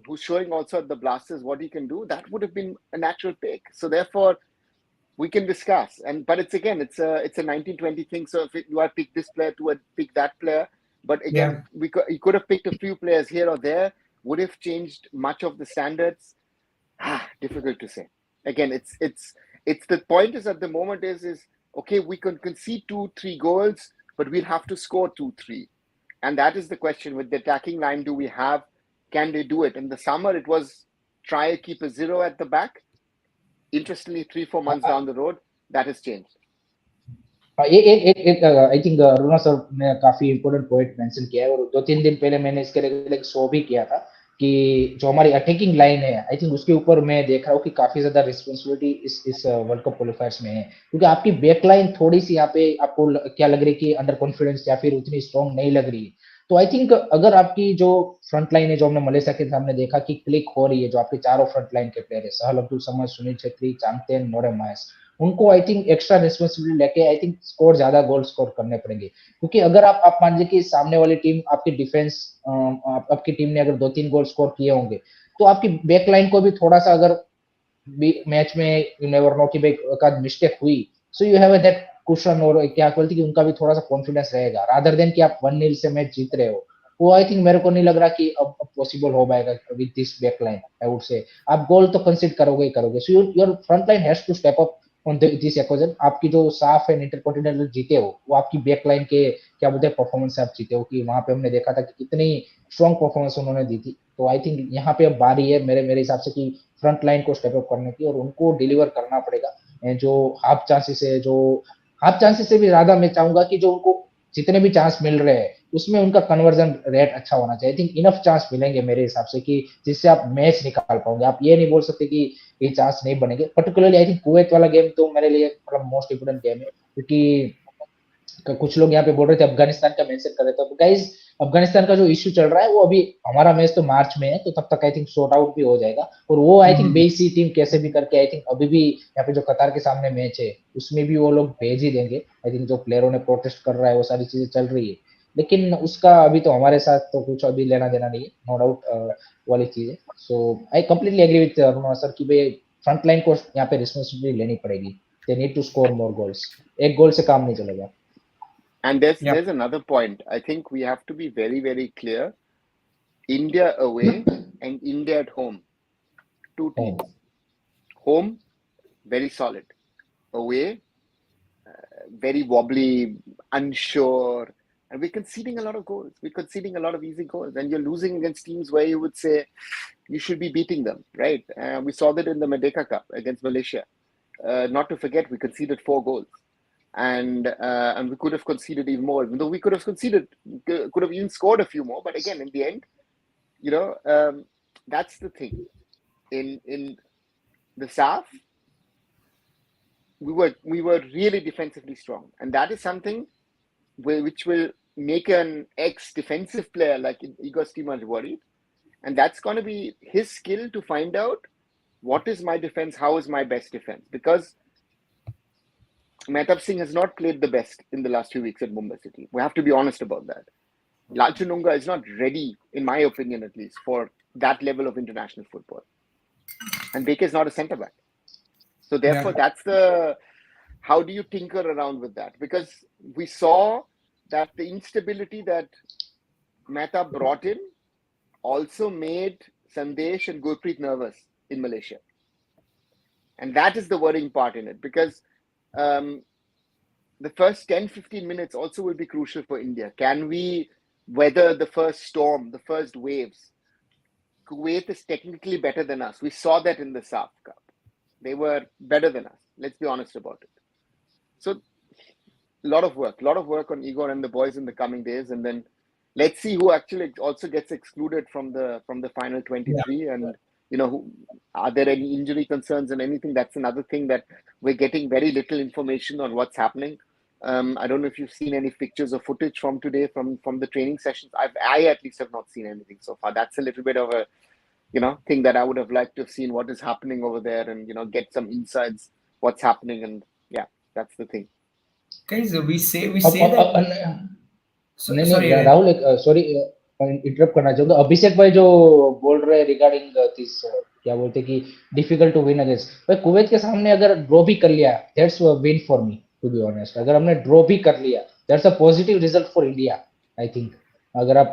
who's showing also at the Blasters what he can do. That would have been a natural pick. So therefore, we can discuss. But it's a 1920 thing. So if you had picked this player, to pick that player. But again, you could have picked a few players here or there. Would have changed much of the standards. Difficult to say. Again, it's It's the point is at the moment is okay, we can concede 2-3 goals, but we'll have to score 2-3. And that is the question with the attacking line. Do we have, can they do it? In the summer, it was try to keep a 0 at the back. Interestingly, 3-4 months down the road, that has changed. एक I think Aruna sir ने काफी important point mention किया है, और 2-3 दिन पहले मैंने इसके लिए एक शो भी किया था कि जो हमारी अटैकिंग लाइन है, आई थिंक उसके ऊपर मैं देख रहा हूँ कि काफी ज्यादा रिस्पॉन्सिबिलिटी इस वर्ल्ड कप क्वालिफायर्स में है, क्योंकि आपकी बैक लाइन थोड़ी सी यहाँ पे आपको क्या लग रही है कि अंडर कॉन्फिडेंस या फिर उतनी स्ट्रॉन्ग नहीं लग रही है। तो आई थिंक अगर आपकी जो फ्रंट लाइन है, जो हमने मलेशिया के सामने देखा कि क्लिक हो रही है, जो आपके चारों फ्रंट लाइन के प्लेयर है, सहल अब्दुल समद, सुनील छेत्री, चांगतेन, नोरे मायस, उनको आई थिंक एक्स्ट्रा रिस्पॉन्सिबिलिटी लेके आई थिंक स्कोर ज्यादा गोल स्कोर करने पड़ेंगे, क्योंकि अगर आप मान लीजिए कि सामने वाली टीम आपकी डिफेंस आपकी टीम ने अगर 2-3 गोल स्कोर किए होंगे, तो आपकी बैक लाइन को भी थोड़ा सा अगर मैच में यू नेवर नो कि भाई एक मिस्टेक हुई, so you have that cushion, और क्या बोलते कि उनका भी थोड़ा सा कॉन्फिडेंस रहेगा, रादर देन कि आप 1-0 से मैच जीत रहे हो। वो आई थिंक मेरे को नहीं लग रहा कि अब पॉसिबल हो पाएगा with this back line. I would say आप गोल तो कंसीड करोगे ही करोगे, so your front line has to step up on this equation. आपकी जो साफ एंड इंटरकॉन्टिनेंटल जीते हो, वो आपकी बैक लाइन के क्या बोलते हैं परफॉर्मेंस से आप जीते हो, कि वहां पे हमने देखा था कि कितनी स्ट्रॉन्ग परफॉर्मेंस उन्होंने दी थी। तो आई थिंक यहाँ पे अब बारी है मेरे हिसाब से कि फ्रंट लाइन को स्टेप अप करने की, और उनको डिलीवर करना पड़ेगा। जो हाफ चांसेस है, जो हाफ चांसेस से भी ज्यादा मैं चाहूंगा कि जो उनको जितने भी चांस मिल रहे हैं उसमें उनका कन्वर्जन रेट अच्छा होना चाहिए। आई थिंक इनफ चांस मिलेंगे मेरे हिसाब से कि जिससे आप मैच निकाल पाओगे। आप ये नहीं बोल सकते कि ये चांस नहीं बनेंगे। पर्टिकुलरली आई थिंक कुवैत वाला गेम तो मेरे लिए मतलब मोस्ट इंपोर्टेंट गेम है, क्योंकि कुछ लोग यहाँ पे बोल रहे थे अफगानिस्तान का मेंशन कर रहे थे। तो गाइज अफगानिस्तान का जो इश्यू चल रहा है वो अभी, हमारा मैच तो मार्च में है, तो तब तक आई थिंक सॉर्ट आउट भी हो जाएगा। और वो आई थिंक बेसी टीम कैसे भी करके आई थिंक अभी भी यहाँ पे जो कतार के सामने मैच है उसमें भी वो लोग भेज ही देंगे। आई थिंक जो प्लेयरों ने प्रोटेस्ट कर रहा है वो सारी चीजें चल रही है, लेकिन उसका अभी तो हमारे साथ तो कुछ अभी लेना देना नहीं है, नो डाउट वाली चीज है। So I completely agree with Aruna sir कि भाई फ्रंट लाइन को यहाँ पे रिस्पॉन्सिबिलिटी लेनी पड़ेगी। They need to score more goals. एक गोल से काम नहीं चलेगा। And there's another point. I think we have to be very, very clear. India away and India at home. Two teams. Home, very solid. Away, very wobbly, unsure. And we're conceding a lot of goals. We're conceding a lot of easy goals. And you're losing against teams where you would say you should be beating them, right? We saw that in the Merdeka Cup against Malaysia. Not to forget, we conceded 4 goals. And we could have conceded even more, even though we could have even scored a few more. But again, in the end, you know, that's the thing. In the South, we were really defensively strong, and that is something which will make an ex-defensive player like Igor Stimac worried. And that's going to be his skill to find out what is my defense, how is my best defense, because Mehtab Singh has not played the best in the last few weeks at Mumbai City. We have to be honest about that. Lalchununga is not ready, in my opinion at least, for that level of international football. And Baker is not a centre-back. So therefore, that's how do you tinker around with that? Because we saw that the instability that Mehtab brought in also made Sandesh and Gurpreet nervous in Malaysia. And that is the worrying part in it, because the first 10-15 minutes also will be crucial for India. Can we weather the first storm, the first waves? Kuwait is technically better than us. We saw that in the SAF Cup. They were better than us. Let's be honest about it. So a lot of work on Igor and the boys in the coming days. And then let's see who actually also gets excluded from the final 23. Yeah. And are there any injury concerns and anything? That's another thing that we're getting very little information on what's happening. I don't know if you've seen any pictures or footage from today from the training sessions. I at least have not seen anything so far. That's a little bit of a thing that I would have liked to have seen what is happening over there, and get some insights what's happening. And yeah, that's the thing. Guys, we say that. नहीं Rahul, sorry interrupt करना चाहूंगा। अभिषेक भाई जो बोल रहे हैं regarding this, क्या बोलते कि डिफिकल्ट टू विन अगेंस्ट, भाई कुवैत के सामने अगर ड्रॉ भी कर लिया, that's a win for me to be honest. अगर हमने ड्रॉ भी कर लिया, that's a positive result for India. I think अगर आप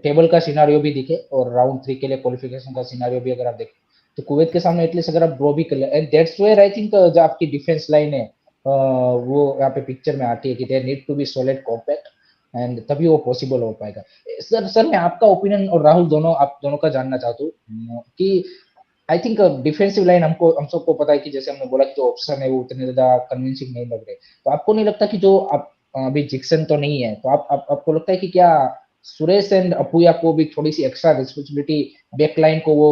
टेबल का सिनारियो भी दिखे और राउंड 3 के लिए क्वालिफिकेशन का सिनारियो भी अगर आप देखें, तो कुवैत के सामने एटलीस्ट अगर आप ड्रॉ भी कर ले, and that's where I think जो आपकी डिफेंस लाइन है वो यहाँ पे पिक्चर में आती है कि they need to be solid compact, and तभी वो पॉसिबल हो पाएगा। सर मैं आपका ओपिनियन और राहुल दोनों आप दोनों का जानना चाहता हूँ कि आई थिंक डिफेंसिव लाइन हम सबको पता है कि जैसे हमने बोला कि जो ऑप्शन है वो उतने ज्यादा कन्विंसिंग नहीं लग रहे, तो आपको नहीं लगता कि जो आप अभी जिक्सन तो नहीं है, तो आपको लगता है कि क्या सुरेश एंड अपुया को भी थोड़ी सी एक्स्ट्रा रिस्पॉन्सिबिलिटी बैक लाइन को वो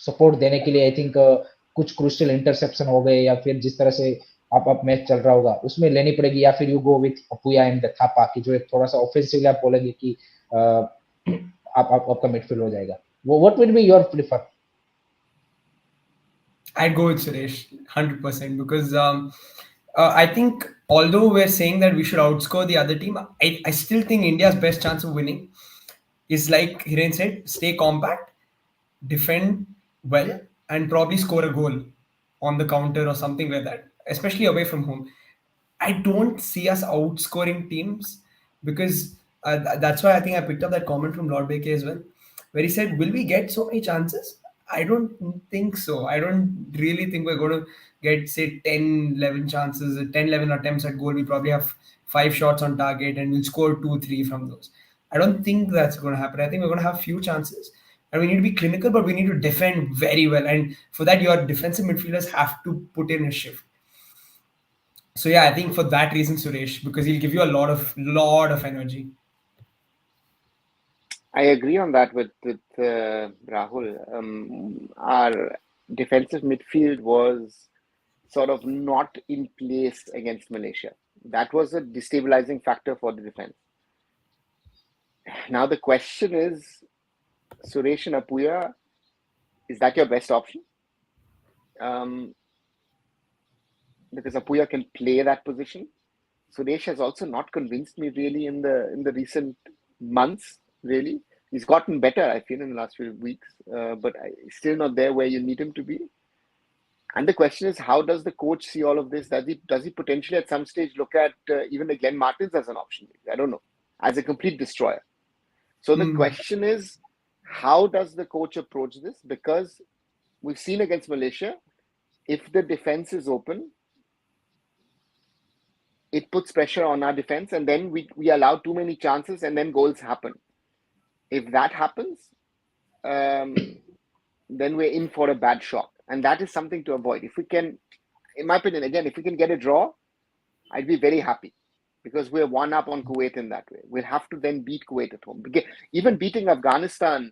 सपोर्ट देने के लिए, आई थिंक कुछ क्रूशियल इंटरसेप्शन हो गए या फिर जिस तरह से आप मैच चल रहा होगा उसमें लेनी पड़ेगी, या फिर you go with Apuia and Thapa की जो एक थोड़ा सा ऑफेंसिवली आप बोलेंगे कि आपका मिडफील्ड हो जाएगा, वो what will be your prefer? I'd go with Suresh 100% because I think although we're saying that we should outscore the other team, I still think India's best chance of winning is, like Hiren said, stay compact, defend well, and probably score a goal on the counter or something like that, especially away from home. I don't see us outscoring teams because that's why I think I picked up that comment from Lord Baker as well, where he said, "Will we get so many chances?" I don't think so. I don't really think we're going to get, say, 10, 11 chances, 10, 11 attempts at goal. We probably have 5 shots on target and we'll score 2, 3 from those. I don't think that's going to happen. I think we're going to have few chances and we need to be clinical, but we need to defend very well. And for that, your defensive midfielders have to put in a shift. So yeah, I think for that reason, Suresh, because he'll give you a lot of energy. I agree on that with Rahul. Our defensive midfield was sort of not in place against Malaysia. That was a destabilizing factor for the defense. Now the question is, Suresh and Apuya, is that your best option? Because Apuya can play that position. Suresh has also not convinced me really in the recent months. Really, he's gotten better, I feel, in the last few weeks, but he's still not there where you need him to be. And the question is, how does the coach see all of this? Does he potentially at some stage look at even the Glenn Martins as an option? I don't know, as a complete destroyer. So the question is, how does the coach approach this? Because we've seen against Malaysia, if the defense is open, it puts pressure on our defense, and then we allow too many chances, and then goals happen. If that happens, then we're in for a bad shock, and that is something to avoid. If we can, in my opinion, again, if we can get a draw, I'd be very happy because we're one up on Kuwait in that way. We'll have to then beat Kuwait at home. Even beating Afghanistan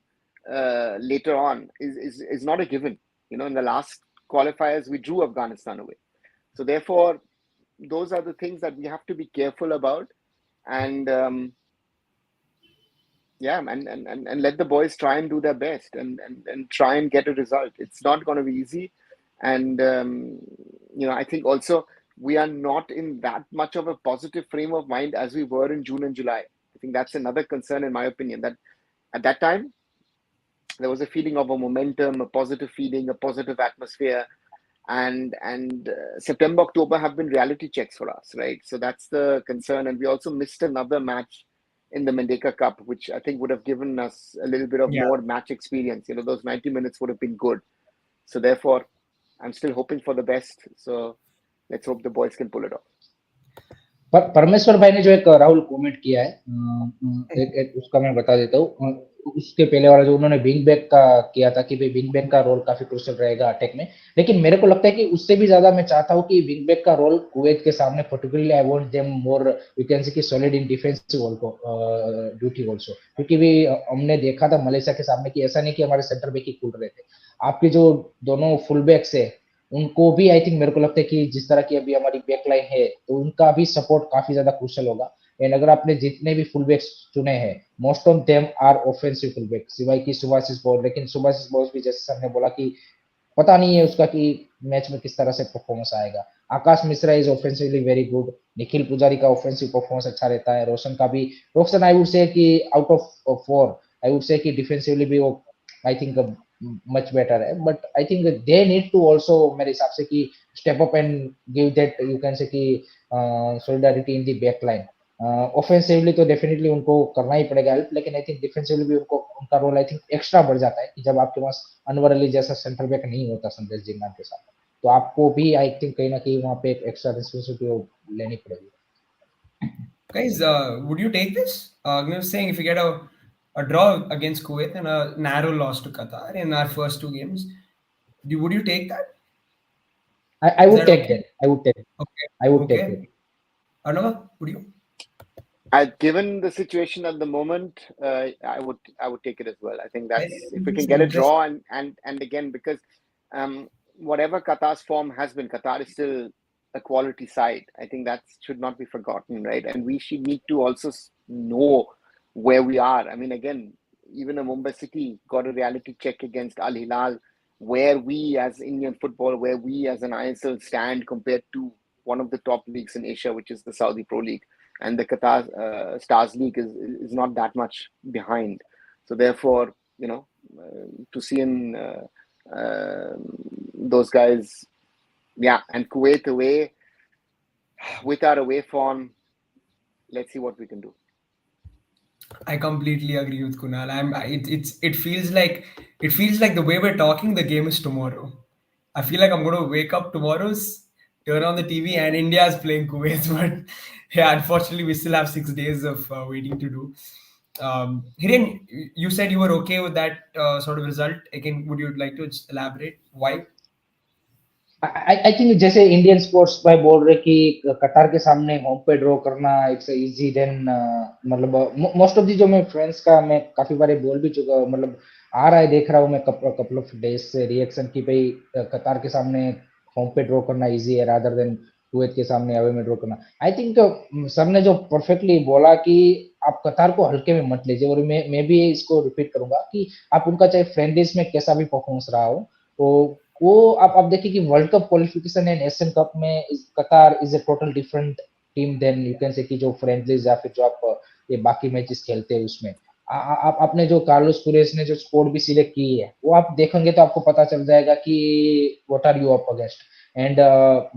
later on is not a given. You know, in the last qualifiers, we drew Afghanistan away. So therefore, those are the things that we have to be careful about, and and let the boys try and do their best and try and get a result. It's not going to be easy, and I think also we are not in that much of a positive frame of mind as we were in June and July. I think that's another concern, in my opinion, that at that time there was a feeling of a momentum, a positive feeling, a positive atmosphere. And September, October have been reality checks for us, right? So that's the concern. And we also missed another match in the Mendeka Cup, which I think would have given us a little bit of more match experience. You know, those 90 minutes would have been good. So therefore, I'm still hoping for the best. So let's hope the boys can pull it off. परमेश्वर भाई ने जो एक Rahul comment किया है, एक उसका मैं बता देता हूँ। उसके पहले वाला जो उन्होंने विंग बैक का किया था कि भाई विंग बैक का रोल काफी क्रूशियल रहेगा अटैक में, लेकिन मेरे को लगता है कि उससे भी ज्यादा मैं चाहता हूँ कि विंग बैक का रोल कुवैत के सामने particularly I want them more you can say कि solid in defensive duty also, क्योंकि भी हमने देखा था मलेशिया के सामने कि ऐसा नहीं कि हमारे सेंटर बैक ही खुल रहे थे, आपके जो दोनों फुल बैक्स है उनको भी आई थिंक मेरे को लगता है कि जिस तरह की अभी हमारी बैक लाइन है तो उनका भी सपोर्ट काफी ज्यादा क्रूशियल होगा। एंड अगर आपने जितने भी फुल बैक्स चुने हैं most of them are offensive full back, सिवाय की सुभाशिष बोस, लेकिन सुभाशिष बोस भी जैसे सर ने बोला कि पता नहीं है उसका कि मैच में किस तरह से परफॉर्मेंस आएगा। Akash Mishra is offensively very good, Nikhil Pujari का ऑफेंसिव परफॉर्मेंस अच्छा रहता है, रोशन का भी, रोशन आई वुड से कि आउट ऑफ 4 आई वुड से कि डिफेंसिवली भी वो आई थिंक much better है, but I think they need to also मेरे हिसाब से कि step up and give that you can say कि solidarity in the back line, offensively तो डेफिनेटली उनको करना ही पड़ेगा हेल्प, लेकिन आई थिंक डिफेंसिवली भी उनको उनका रोल आई थिंक एक्स्ट्रा बढ़ जाता है कि जब आपके पास अनवर अली जैसा सेंटर बैक नहीं होता संदेश जिन्ना के साथ, तो आपको भी आई थिंक कहीं ना कहीं वहाँ पे एक एक्स्ट्रा रिस्पॉन्सिबिलिटी लेनी पड़ेगी. Guys, would you take this? I was saying if you get a draw against Kuwait and a narrow loss to Qatar in our first two games, would you take that? I Is would that take okay? that. I would take. Okay. I would take that. Okay. Arnava, would you? Given the situation at the moment, I would take it as well. I think that's if we can Interesting, get a interesting. draw and again because whatever Qatar's form has been, Qatar is still a quality side. I think that should not be forgotten, right? And we should need to also know where we are. I mean, again, even a Mumbai City got a reality check against Al Hilal, where we as Indian football, where we as an ISL stand compared to one of the top leagues in Asia, which is the Saudi Pro League, and the Qatar Stars League is not that much behind. So therefore, to see in those guys, yeah, and Kuwait away with our away form, let's see what we can do. I completely agree with Kunal. It feels like the way we're talking, the game is tomorrow. I feel like I'm going to wake up tomorrow, turn on the TV, and India is playing Kuwait. But yeah, unfortunately, we still have 6 days of waiting to do. Hiren, you said you were okay with that sort of result. Again, would you like to just elaborate why? I think जैसे Indian sports भाई बोल रहे कि कतार के सामने home पे draw करना इट्स इजी देन, मतलब मोस्ट ऑफ दी जो मैं फ्रेंड्स का मैं काफी बार बोल भी चुका हूँ, मतलब आ रहा है देख रहा हूँ मैं कपल ऑफ डेज से रिएक्शन की भाई कतार के सामने होम पे ड्रॉ करना इजी है रादर देन कुवैत के सामने अवे में ड्रॉ करना. आई थिंक सर ने जो परफेक्टली बोला कि आप कतार को हल्के में मत लीजिए, और मैं भी इसको रिपीट करूंगा कि आप उनका चाहे फ्रेंडलीज में कैसा भी परफॉर्मेंस रहा हो, तो वो आप देखिए कि world cup qualification and Asian cup में Qatar is a total different team than you can say कि जो फ्रेंडलीज या फिर जो आप ये बाकी मैचेस खेलते हैं उसमें. आप आपने जो कार्लोस कुरेस ने जो स्कोर भी सिलेक्ट की है वो आप देखेंगे तो आपको पता चल जाएगा कि what are you up against. And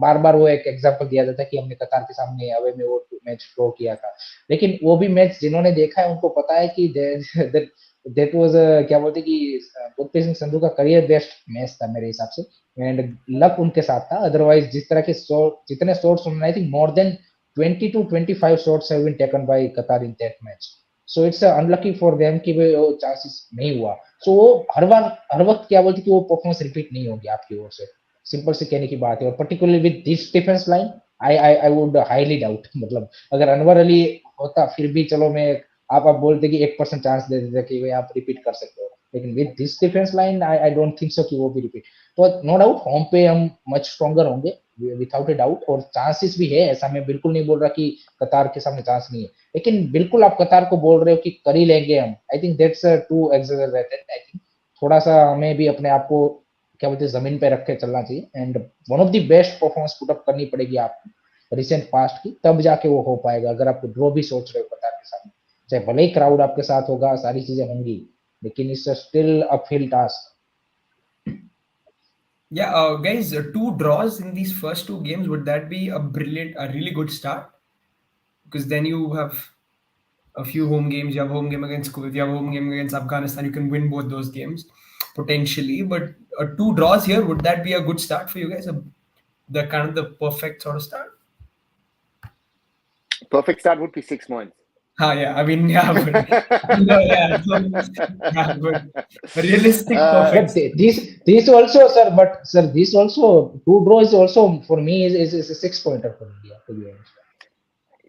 बार बार वो एक एग्जांपल दिया जाता है कि हमने कतार के सामने अवे में वो मैच ड्रॉ किया था, लेकिन वो भी मैच जिन्होंने देखा है उनको पता है कि दैट वाज क्या बोलते कि गुरप्रीत सिंह संधू का करियर बेस्ट मैच था मेरे हिसाब से, एंड लक उनके साथ था. अदरवाइज जिस तरह के जितने शॉट्स उन्होंने I think more than 20 to 25 shots have been taken by Qatar in that match. So it's unlucky for them कि वो चांसेस नहीं हुआ. So वो हर वक्त क्या बोलते कि वो परफॉर्मेंस रिपीट नहीं होगी आपकी ओर से, सिंपल से कहने की बात है. और particularly with this defence line I would highly doubt, मतलब अगर अनवर अली होता फिर भी चलो मैं आप बोलते कि 1% चांस दे देते कि भाई आप रिपीट कर सकते हो, लेकिन with this defence line I don't think so कि वो भी रिपीट. तो नो डाउट होम पे हम मच स्ट्रॉन्गर होंगे विदाउट ए डाउट, और चांसेस भी है, ऐसा मैं बिल्कुल नहीं बोल रहा कि कतार के सामने चांस नहीं है, लेकिन बिल्कुल आप कतार को बोल रहे हो कि कर ही लेंगे हम. I think that's too exaggerated. I think थोड़ा सा हमें भी अपने आप को क्या बोलते हैं जमीन पे रख के चलना चाहिए, and one of the best performance put up करनी पड़ेगी आपको रिसेंट पास्ट की, तब जाके वो हो पाएगा. अगर आप ड्रॉ भी सोच रहे हो कतार के सामने, चाहे भले ही क्राउड आपके साथ होगा, सारी चीजें होंगी, लेकिन it's still uphill task. Yeah, guys, two draws in these first two games, would that be a really good start? Because then you have a few home games. You have home game against Kuwait, you have home game against Afghanistan. You can win both those games potentially. But two draws here, would that be a good start for you guys? The kind of the perfect sort of start? Perfect start would be 6 points. Yeah, I mean, yeah, but no, yeah, so, yeah, but a realistic perfect. But this also, sir. But sir, this also two draws also for me is a 6 pointer for India, to be honest.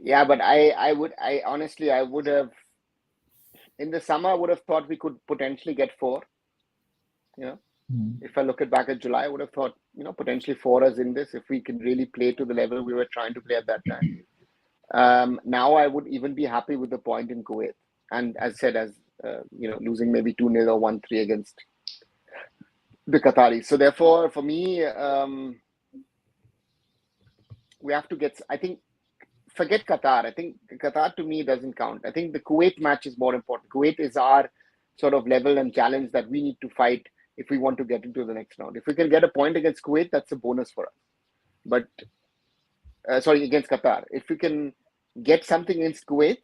Yeah, but I honestly I would have in the summer I would have thought we could potentially get 4. If I look back at July, I would have thought potentially 4 is in this if we can really play to the level we were trying to play at that time. Now I would even be happy with the point in Kuwait, and as said, as losing maybe 2-0 or 1-3 against the Qataris. So therefore, for me, we have to get. I think forget Qatar. I think Qatar to me doesn't count. I think the Kuwait match is more important. Kuwait is our sort of level and challenge that we need to fight if we want to get into the next round. If we can get a point against Kuwait, that's a bonus for us. But sorry, against Qatar. If we can get something against Kuwait,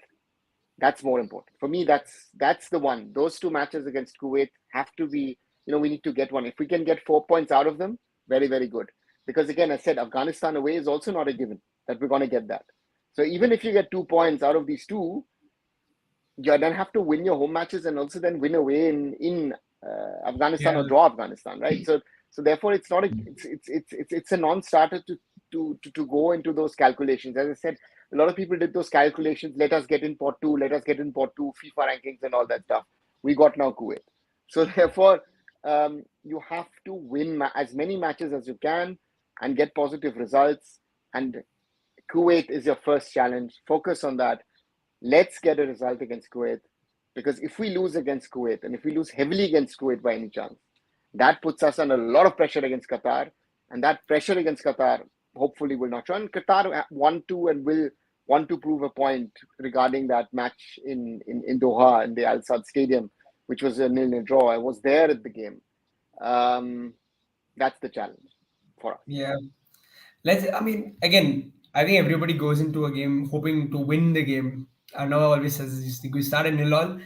that's more important. For me, that's the one. Those two matches against Kuwait have to be, we need to get one. If we can get 4 points out of them, very, very good. Because again, I said Afghanistan away is also not a given that we're going to get that. So even if you get 2 points out of these two, you then have to win your home matches and also then win away in Afghanistan Yeah. or draw Afghanistan, right? So therefore, it's not a it's a non-starter to go into those calculations. As I said, a lot of people did those calculations. Let us get in pot two. Let us get in pot two. FIFA rankings and all that stuff. We got now Kuwait. So therefore, you have to win as many matches as you can and get positive results. And Kuwait is your first challenge. Focus on that. Let's get a result against Kuwait, because if we lose against Kuwait and if we lose heavily against Kuwait by any chance, that puts us under a lot of pressure against Qatar, and that pressure against Qatar hopefully will not show. And Qatar want to and will want to prove a point regarding that match in Doha in the Al Sadd Stadium, which was a 0-0 draw. I was there at the game. That's the challenge for us. Yeah. I mean, again, I think everybody goes into a game hoping to win the game. I know always says you start a nil all,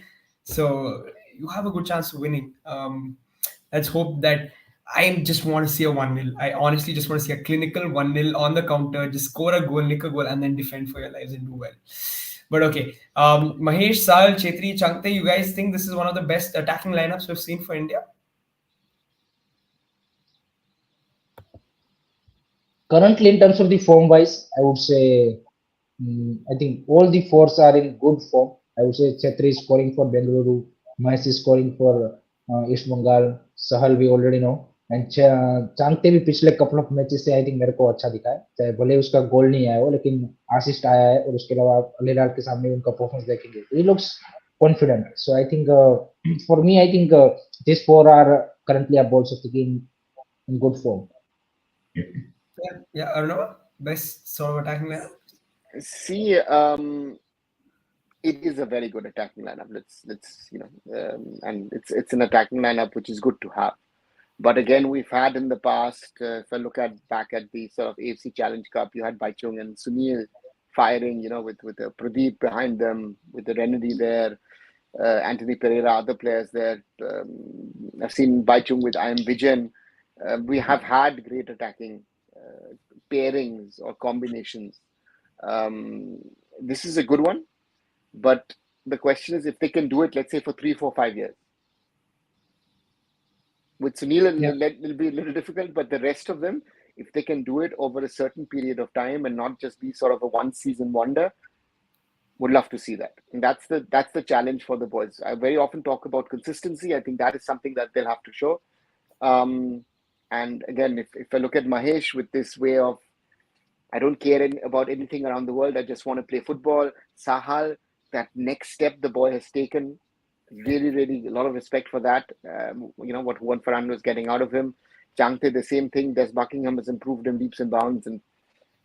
so you have a good chance of winning. Let's hope that I just want to see a 1-0. I honestly just want to see a clinical 1-0 on the counter, just score a goal, nick a goal, and then defend for your lives and do well. But okay, Mahesh, Sal, Chetri, Changte, you guys think this is one of the best attacking lineups we've seen for India? Currently, in terms of the form wise, I would say I think all the fours are in good form. I would say Chetri is scoring for Bengaluru, Mahesh is scoring for East Bengal, Sahal we already know, and Chhangte भी पिछले couple of matches से I think मेरे को अच्छा दिखा है, चाहे भले उसका गोल नहीं आया हो लेकिन असिस्ट आया है, और उसके अलावा अलीलाल के सामने उनका परफॉर्मेंस देखेंगे तो he looks confident. So I think for me, I think these four are currently our balls of the game in good form. Yeah, I don't know. Best sort of attacking lineup. See, it is a very good attacking lineup. Let's and it's an attacking lineup which is good to have. But again, we've had in the past, if I look back at the sort of AFC Challenge Cup, you had Baichung and Sunil firing, with Pradeep behind them, with the Renedy there, Anthony Pereira, other players there. I've seen Baichung with I am Vijan. We have had great attacking pairings or combinations. This is a good one, but the question is if they can do it, let's say for 3, 4, 5 years. With Sunil, it'll be a little difficult, but the rest of them, if they can do it over a certain period of time and not just be sort of a one-season wonder, would love to see that. And that's the challenge for the boys. I very often talk about consistency. I think that is something that they'll have to show. And again, if I look at Mahesh with this way of, I don't care about anything around the world, I just want to play football. Sahal, that next step the boy has taken, really, really a lot of respect for that. What Juan Fernando is getting out of him. Changte, the same thing. Des Buckingham has improved in leaps and bounds. And,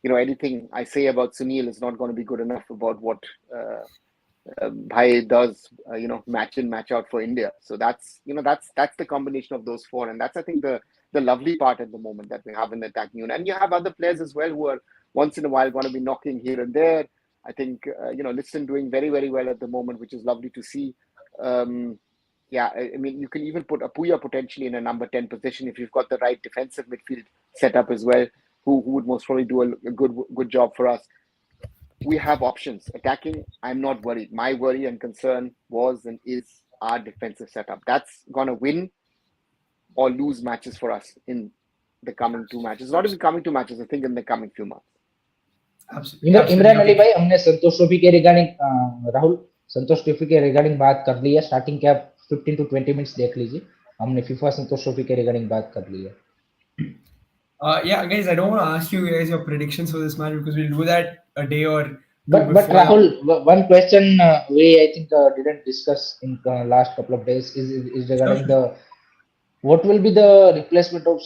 anything I say about Sunil is not going to be good enough about what Bhai does, match in, match out for India. So that's the combination of those four. And that's, I think, the lovely part at the moment that we have in the attacking unit. And you have other players as well who are once in a while going to be knocking here and there. I think, Liston doing very, very well at the moment, which is lovely to see. I mean, you can even put Apuya potentially in a number 10 position if you've got the right defensive midfield set up as well, who would most probably do a good job for us. We have options. Attacking, I'm not worried. My worry and concern was and is our defensive setup. That's going to win or lose matches for us in the coming 2 matches. Not even coming 2 matches, I think in the coming few months. Imran Ali भाई, हमने संतोष trophy के regarding Rahul संतोष trophy के regarding बात कर ली है. Starting के आप 15 to 20 minutes देख लीजिए. हमने फीफा संतोष ट्रॉफी के रिगार्डिंग बात कर ली है. Yeah, guys, I don't want to ask you guys your predictions for this match because we'll do that a day or two But before. Rahul, one question we I think didn't discuss in last couple of days is regarding what will be the replacement of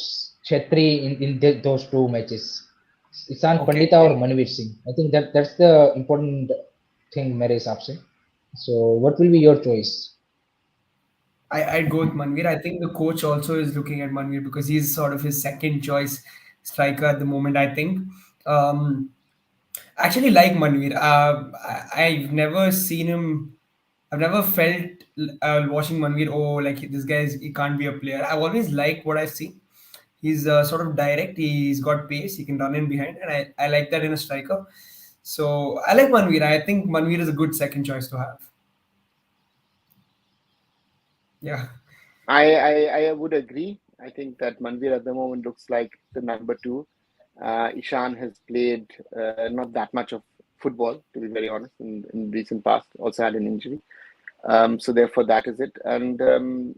Chetri in those 2 matches. Ishan Pandita or Manveer Singh. I think that's the important thing मेरे हिसाब से. So what will be your choice? I'd go with Manveer. I think the coach also is looking at Manveer because he's sort of his second choice striker at the moment, I think. actually like Manveer. I've never seen him. I've never felt watching Manveer. Oh, like this guy he can't be a player. I've always liked what I've seen. He's sort of direct. He's got pace. He can run in behind, and I like that in a striker. So I like Manveer. I think Manveer is a good second choice to have. Yeah. I would agree. I think that Manvir at the moment looks like the number two. Ishan has played not that much of football, to be very honest, in recent past. Also had an injury. So therefore, that is it. And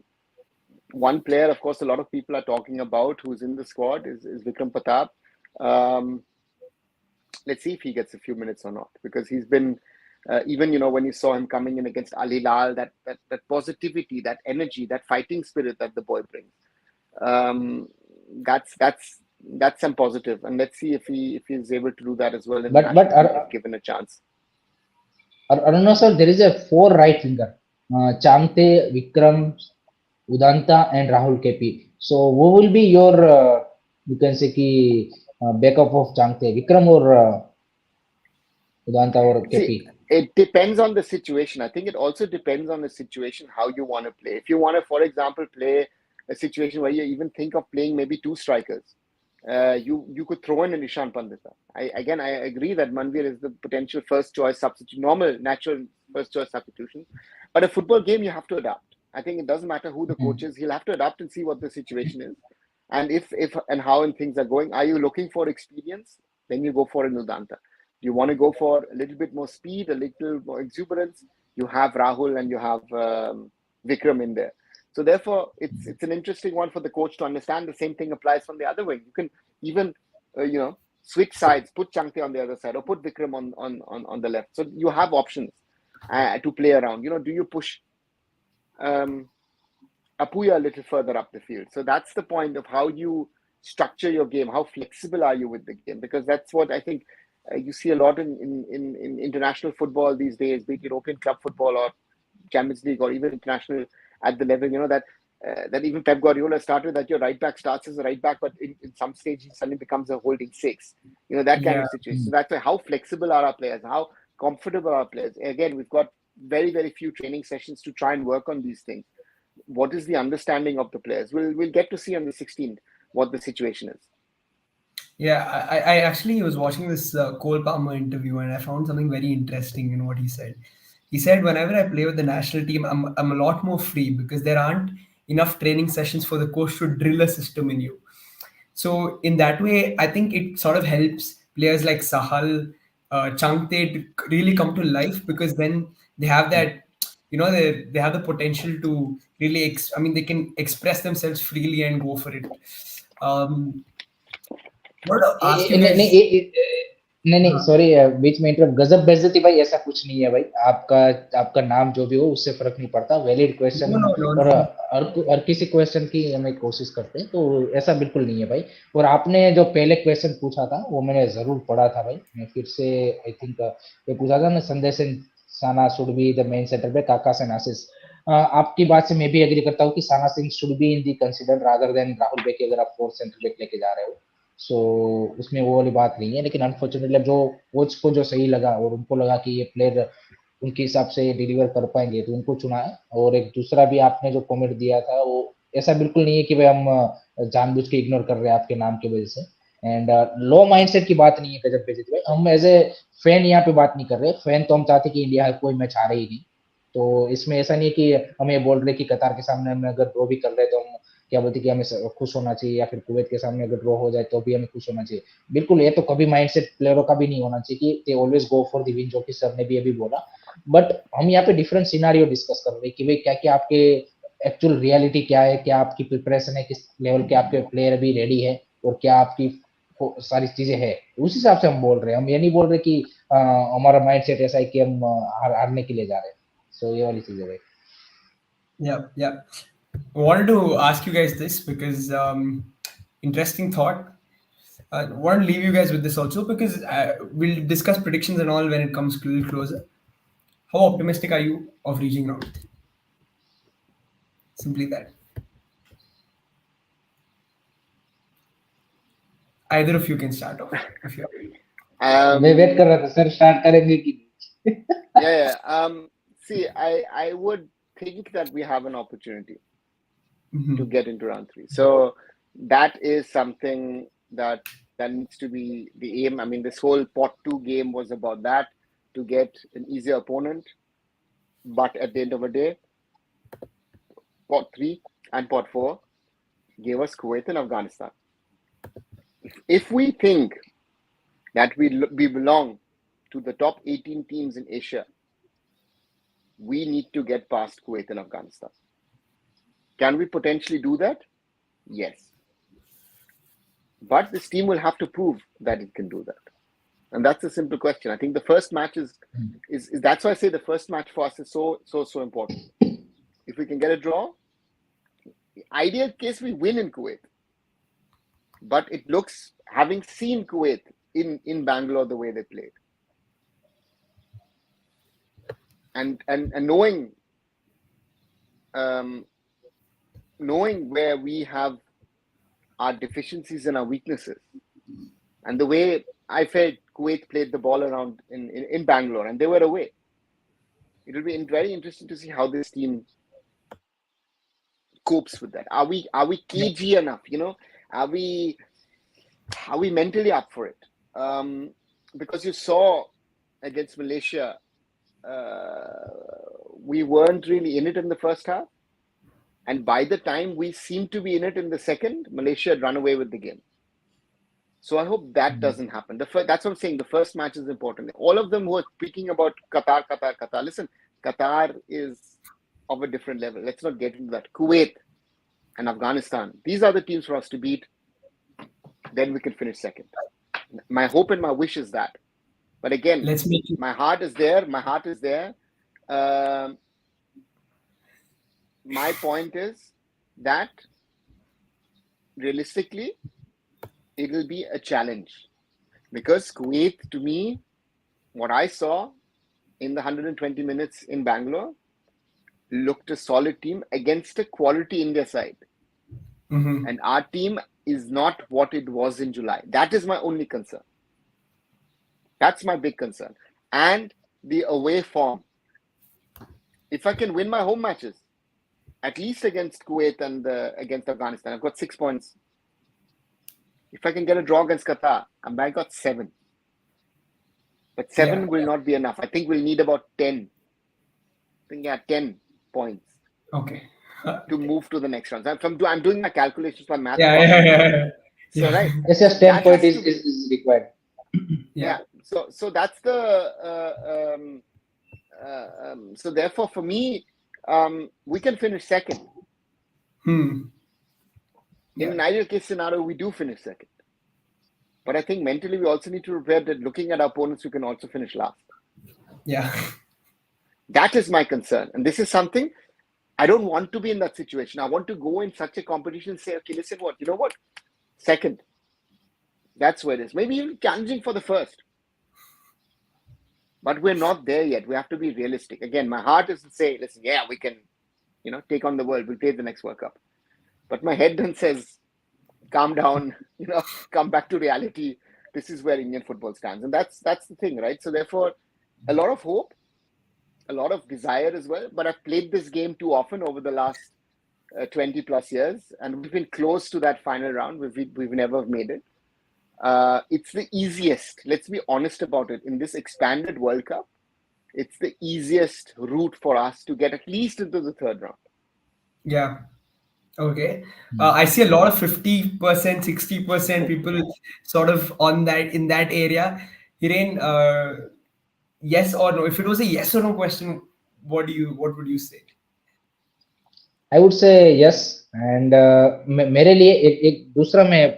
one player, of course, a lot of people are talking about who's in the squad is Vikram Pratap. Um, let's see if he gets a few minutes or not, because he's been even when you saw him coming in against Ali Lal, that positivity, that energy, that fighting spirit that the boy brings. Um, that's some positive, and let's see if he's able to do that as well in the But national team if given a chance. Aruna sir, there is a four right winger: Chamte, Vikram, Udanta, and Rahul KP. So who will be your you can say ki backup of Chamte, Vikram or Udanta or See, KP? it depends on the situation. I think it also depends on the situation how you want to play. If you want to, for example, play a situation where you even think of playing maybe two strikers, you could throw in an Ishan Pandita. I agree that Manvir is the potential first choice substitute, normal, natural first choice substitution. But a football game, you have to adapt. I think it doesn't matter who the coach is; he'll have to adapt and see what the situation is, and if and how and things are going. Are you looking for experience? Then you go for an Udanta. Do you want to go for a little bit more speed, a little more exuberance? You have Rahul and you have Vikram in there. So therefore, it's an interesting one for the coach to understand. The same thing applies from the other wing. You can even switch sides, put Changte on the other side, or put Vikram on the left. So you have options to play around. Do you push Apuya a little further up the field? So that's the point of how you structure your game. How flexible are you with the game? Because that's what I think you see a lot in international football these days, be it European club football or Champions League or even international at the level, that even Pep Guardiola started that your right back starts as a right back, but in some stage he suddenly becomes a holding six. That kind Yeah. of situation. So that's why how flexible are our players, how comfortable are our players. Again, we've got very, very few training sessions to try and work on these things. What is the understanding of the players? We'll get to see on the 16th what the situation is. Yeah, I actually was watching this Cole Palmer interview and I found something very interesting in what he said. He said, whenever I play with the national team, I'm a lot more free because there aren't enough training sessions for the coach to drill a system in you. So in that way, I think it sort of helps players like Sahal, Changte to really come to life because then they have that, they have the potential to really, they can express themselves freely and go for it. Um, I want to ask you guys. नहीं नहीं sorry बीच में interrupt गजब बेइज्जती भाई ऐसा कुछ नहीं है भाई आपका आपका नाम जो भी हो उससे फर्क नहीं पड़ता वैलिड क्वेश्चन No, no, और nonsense. हर किसी क्वेश्चन की हमें कोशिश करते हैं तो ऐसा बिल्कुल नहीं है भाई और आपने जो पहले क्वेश्चन पूछा था वो मैंने जरूर पढ़ा था भाई मैं फिर से आई थिंक ये पूछा था ना Sandesh Sana should be the main center back Akash and Ashish आपकी बात से मैं भी एग्री करता हूँ कि Sana Singh should be in the consider rather than Rahul Bheke अगर आप फोर्थ सेंटर बैक लेके जा रहे हो सो उसमें वो वाली बात नहीं है लेकिन अनफॉर्चुनेटली जो कोच को जो सही लगा और उनको लगा कि ये प्लेयर उनके हिसाब से डिलीवर कर पाएंगे तो उनको चुना है और एक दूसरा भी आपने जो कमेंट दिया था वो ऐसा बिल्कुल नहीं है कि भाई हम जानबूझ के इग्नोर कर रहे हैं आपके नाम की वजह से एंड लो माइंडसेट की बात नहीं है गजब बेइज्जती भाई हम एज ए फैन यहाँ पे बात नहीं कर रहे फैन तो हम चाहते कि इंडिया कोई मैच हारे ही नहीं तो इसमें ऐसा नहीं है कि हम ये बोल रहे कि कतार के सामने हम अगर ड्रॉ भी कर रहे हैं तो हम क्या बोलते कि हमें खुश होना चाहिए या फिर कुवैत के सामने अगर ड्रॉ हो जाए तो भी हमें खुश होना चाहिए बिल्कुल ये तो कभी माइंडसेट प्लेयरों का भी नहीं होना चाहिए कि they always go for the win जो कि सर ने भी अभी बोला बट हम यहाँ पे डिफरेंट सिनारियो डिस्कस कर रहे हैं कि भाई क्या क्या आपके एक्चुअल रियलिटी क्या है क्या आपकी प्रिपरेशन है किस लेवल के आपके प्लेयर अभी रेडी है और क्या आपकी सारी चीजें है उस हिसाब से हम बोल रहे हैं हम ये नहीं बोल रहे कि हमारा माइंडसेट ऐसा है कि हम हारने के लिए जा रहे हैं सो ये वाली चीज है भाई Yeah, yeah. I wanted to ask you guys this because interesting thought. I want to leave you guys with this also because we'll discuss predictions and all when it comes a little closer. How optimistic are you of reaching out? Simply that. Either of you can start off if you're ready. मैं wait कर रहा था sir start करेंगे कि See, I would think that we have an opportunity to get into round 3. So that is something that needs to be the aim. I mean, this whole pot 2 game was about that, to get an easier opponent. But at the end of the day, pot 3 and pot 4 gave us Kuwait and Afghanistan. If we think that we belong to the top 18 teams in Asia, we need to get past Kuwait and Afghanistan. Can we potentially do that? Yes. But this team will have to prove that it can do that. And that's a simple question. I think the first match is that's why I say the first match for us is so important. If we can get a draw, ideal case we win in Kuwait. But it looks, having seen Kuwait in Bangalore the way they played, and knowing where we have our deficiencies and our weaknesses, and the way I felt Kuwait played the ball around in Bangalore, and they were away. It will be very interesting to see how this team copes with that. Are we cagey enough? Are we mentally up for it? Because you saw against Malaysia, we weren't really in it in the first half, and by the time we seemed to be in it in the second, Malaysia had run away with the game. So I hope that doesn't happen. That's what I'm saying. The first match is important. All of them who are speaking about Qatar. Listen, Qatar is of a different level. Let's not get into that. Kuwait and Afghanistan, these are the teams for us to beat. Then we can finish second. My hope and my wish is that. But again, my heart is there. My point is that realistically, it will be a challenge, because Kuwait, to me, what I saw in the 120 minutes in Bangalore, looked a solid team against a quality India side. And our team is not what it was in July. That is my only concern. That's my big concern. And the away form. If I can win my home matches, at least against Kuwait and against Afghanistan, I've got 6 points. If I can get a draw against Qatar, I got 7. But 7 will not be enough. I think we'll need about 10. 10 points. Okay. To move to the next round. I'm doing my calculations for math. So right. Yes, 10 points is required. So that's the so therefore for me, we can finish second. In an ideal case scenario, we do finish second. But I think mentally we also need to prepare that looking at our opponents, we can also finish last. Yeah. That is my concern. And this is something I don't want to be in that situation. I want to go in such a competition and say, okay, listen, you know what? Second. That's where it is. Maybe even challenging for the first. But we're not there yet. We have to be realistic. Again, my heart is to say, listen, yeah, we can, take on the world. We'll play the next World Cup. But my head then says, calm down, come back to reality. This is where Indian football stands. And that's the thing, right? So therefore, a lot of hope, a lot of desire as well. But I've played this game too often over the last 20 plus years. And we've been close to that final round. We've never made it. It's the easiest, let's be honest about it, in this expanded World Cup, it's the easiest route for us to get at least into the third round. Yeah. Okay. I see a lot of 50%, 60% people sort of in that area. Hiren, yes or no? If it was a yes or no question, what would you say? I would say yes. And मेरे लिए एक दूसरा मैं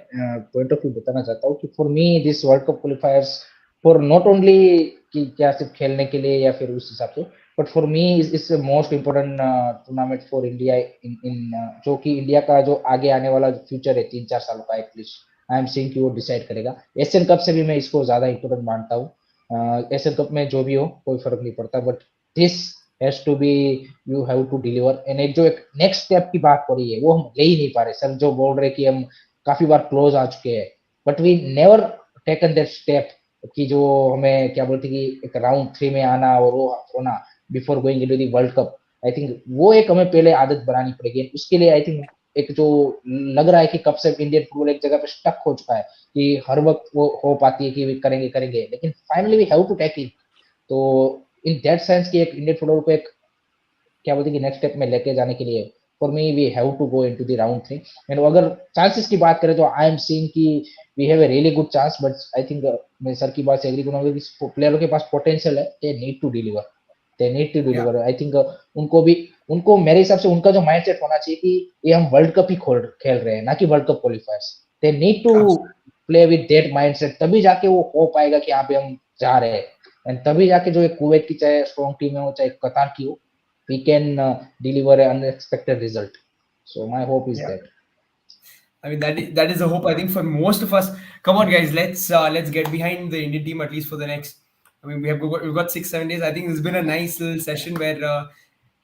point of view बताना चाहता हूँ कि for me this world cup क्वालिफायर्स for not only कि क्या सिर्फ खेलने के लिए या फिर उस हिसाब से, but for me is most important tournament for India in जो कि इंडिया का जो आगे आने वाला फ्यूचर है 3-4 सालों का एटलीस्ट आई एम सीइंग कि वो डिसाइड करेगा. एशियन कप से भी मैं इसको ज्यादा इम्पोर्टेंट मानता हूँ. एशियन कप में जो भी हो कोई फर्क नहीं पड़ता, but this has to be you have to deliver. and एक जो एक नेक्स्ट स्टेप की बात हो रही है वो हम ले ही नहीं पा रहे. सर जो बोल रहे कि हम काफी बार क्लोज आ चुके हैं, but we never taken that step कि जो हमें क्या बोलते कि एक राउंड 3 में आना और वो होना before going into the world cup, I think वो एक हमें पहले आदत बनानी पड़ेगी। उसके लिए आई थिंक एक जो लग रहा है कि कब से इंडियन फुटबॉल एक जगह पे स्टक हो चुका है कि हर वक्त वो हो पाती है कि वे करेंगे करेंगे, लेकिन finally we have to take it. तो इन दैट सेंस कि एक इंडियन फुटबॉल को एक क्या बोलते हैं कि नेक्स्ट स्टेप में लेके जाने के लिए for me we have to go into the round 3। And अगर चांसेस की बात करें तो आई एम सीइंग कि we have a really good chance, but I think मैं सर की बात से एग्री करूंगा कि प्लेयरों के पास पोटेंशियल है, they need to deliver, they need to Yeah. Deliver. I think उनको मेरे हिसाब से उनका जो माइंडसेट होना चाहिए कि ये हम वर्ल्ड कप ही खेल रहे हैं, ना कि world cup qualifiers. They need to play with that mindset, तभी जाके वो हो पाएगा कि यहाँ पे हम जा रहे हैं। एंड तभी जाके जो एक कुवैत की चाहे स्ट्रॉन्ग टीम हो चाहे कतार की हो, we can deliver an unexpected result. So my hope is Yeah. that. I mean that is a hope I think for most of us. Come on, guys, let's get behind the Indian team at least for the next. I mean, we've got 6 7 days. I think it's been a nice little session where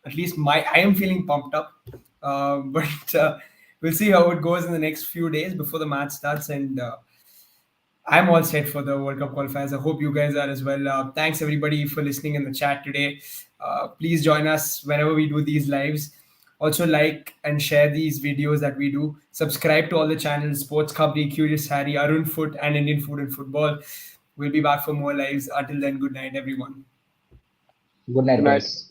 at least I am feeling pumped up. But we'll see how it goes in the next few days before the match starts. And I'm all set for the World Cup qualifiers. I hope you guys are as well. Thanks everybody for listening in the chat today. Please join us whenever we do these lives. Also like and share these videos that we do. Subscribe to all the channels: Sports Khabri, Curious Harry, Arun Foot, and Indian Food and Football. We'll be back for more lives. Until then, good night, everyone. Good night, Good night. guys.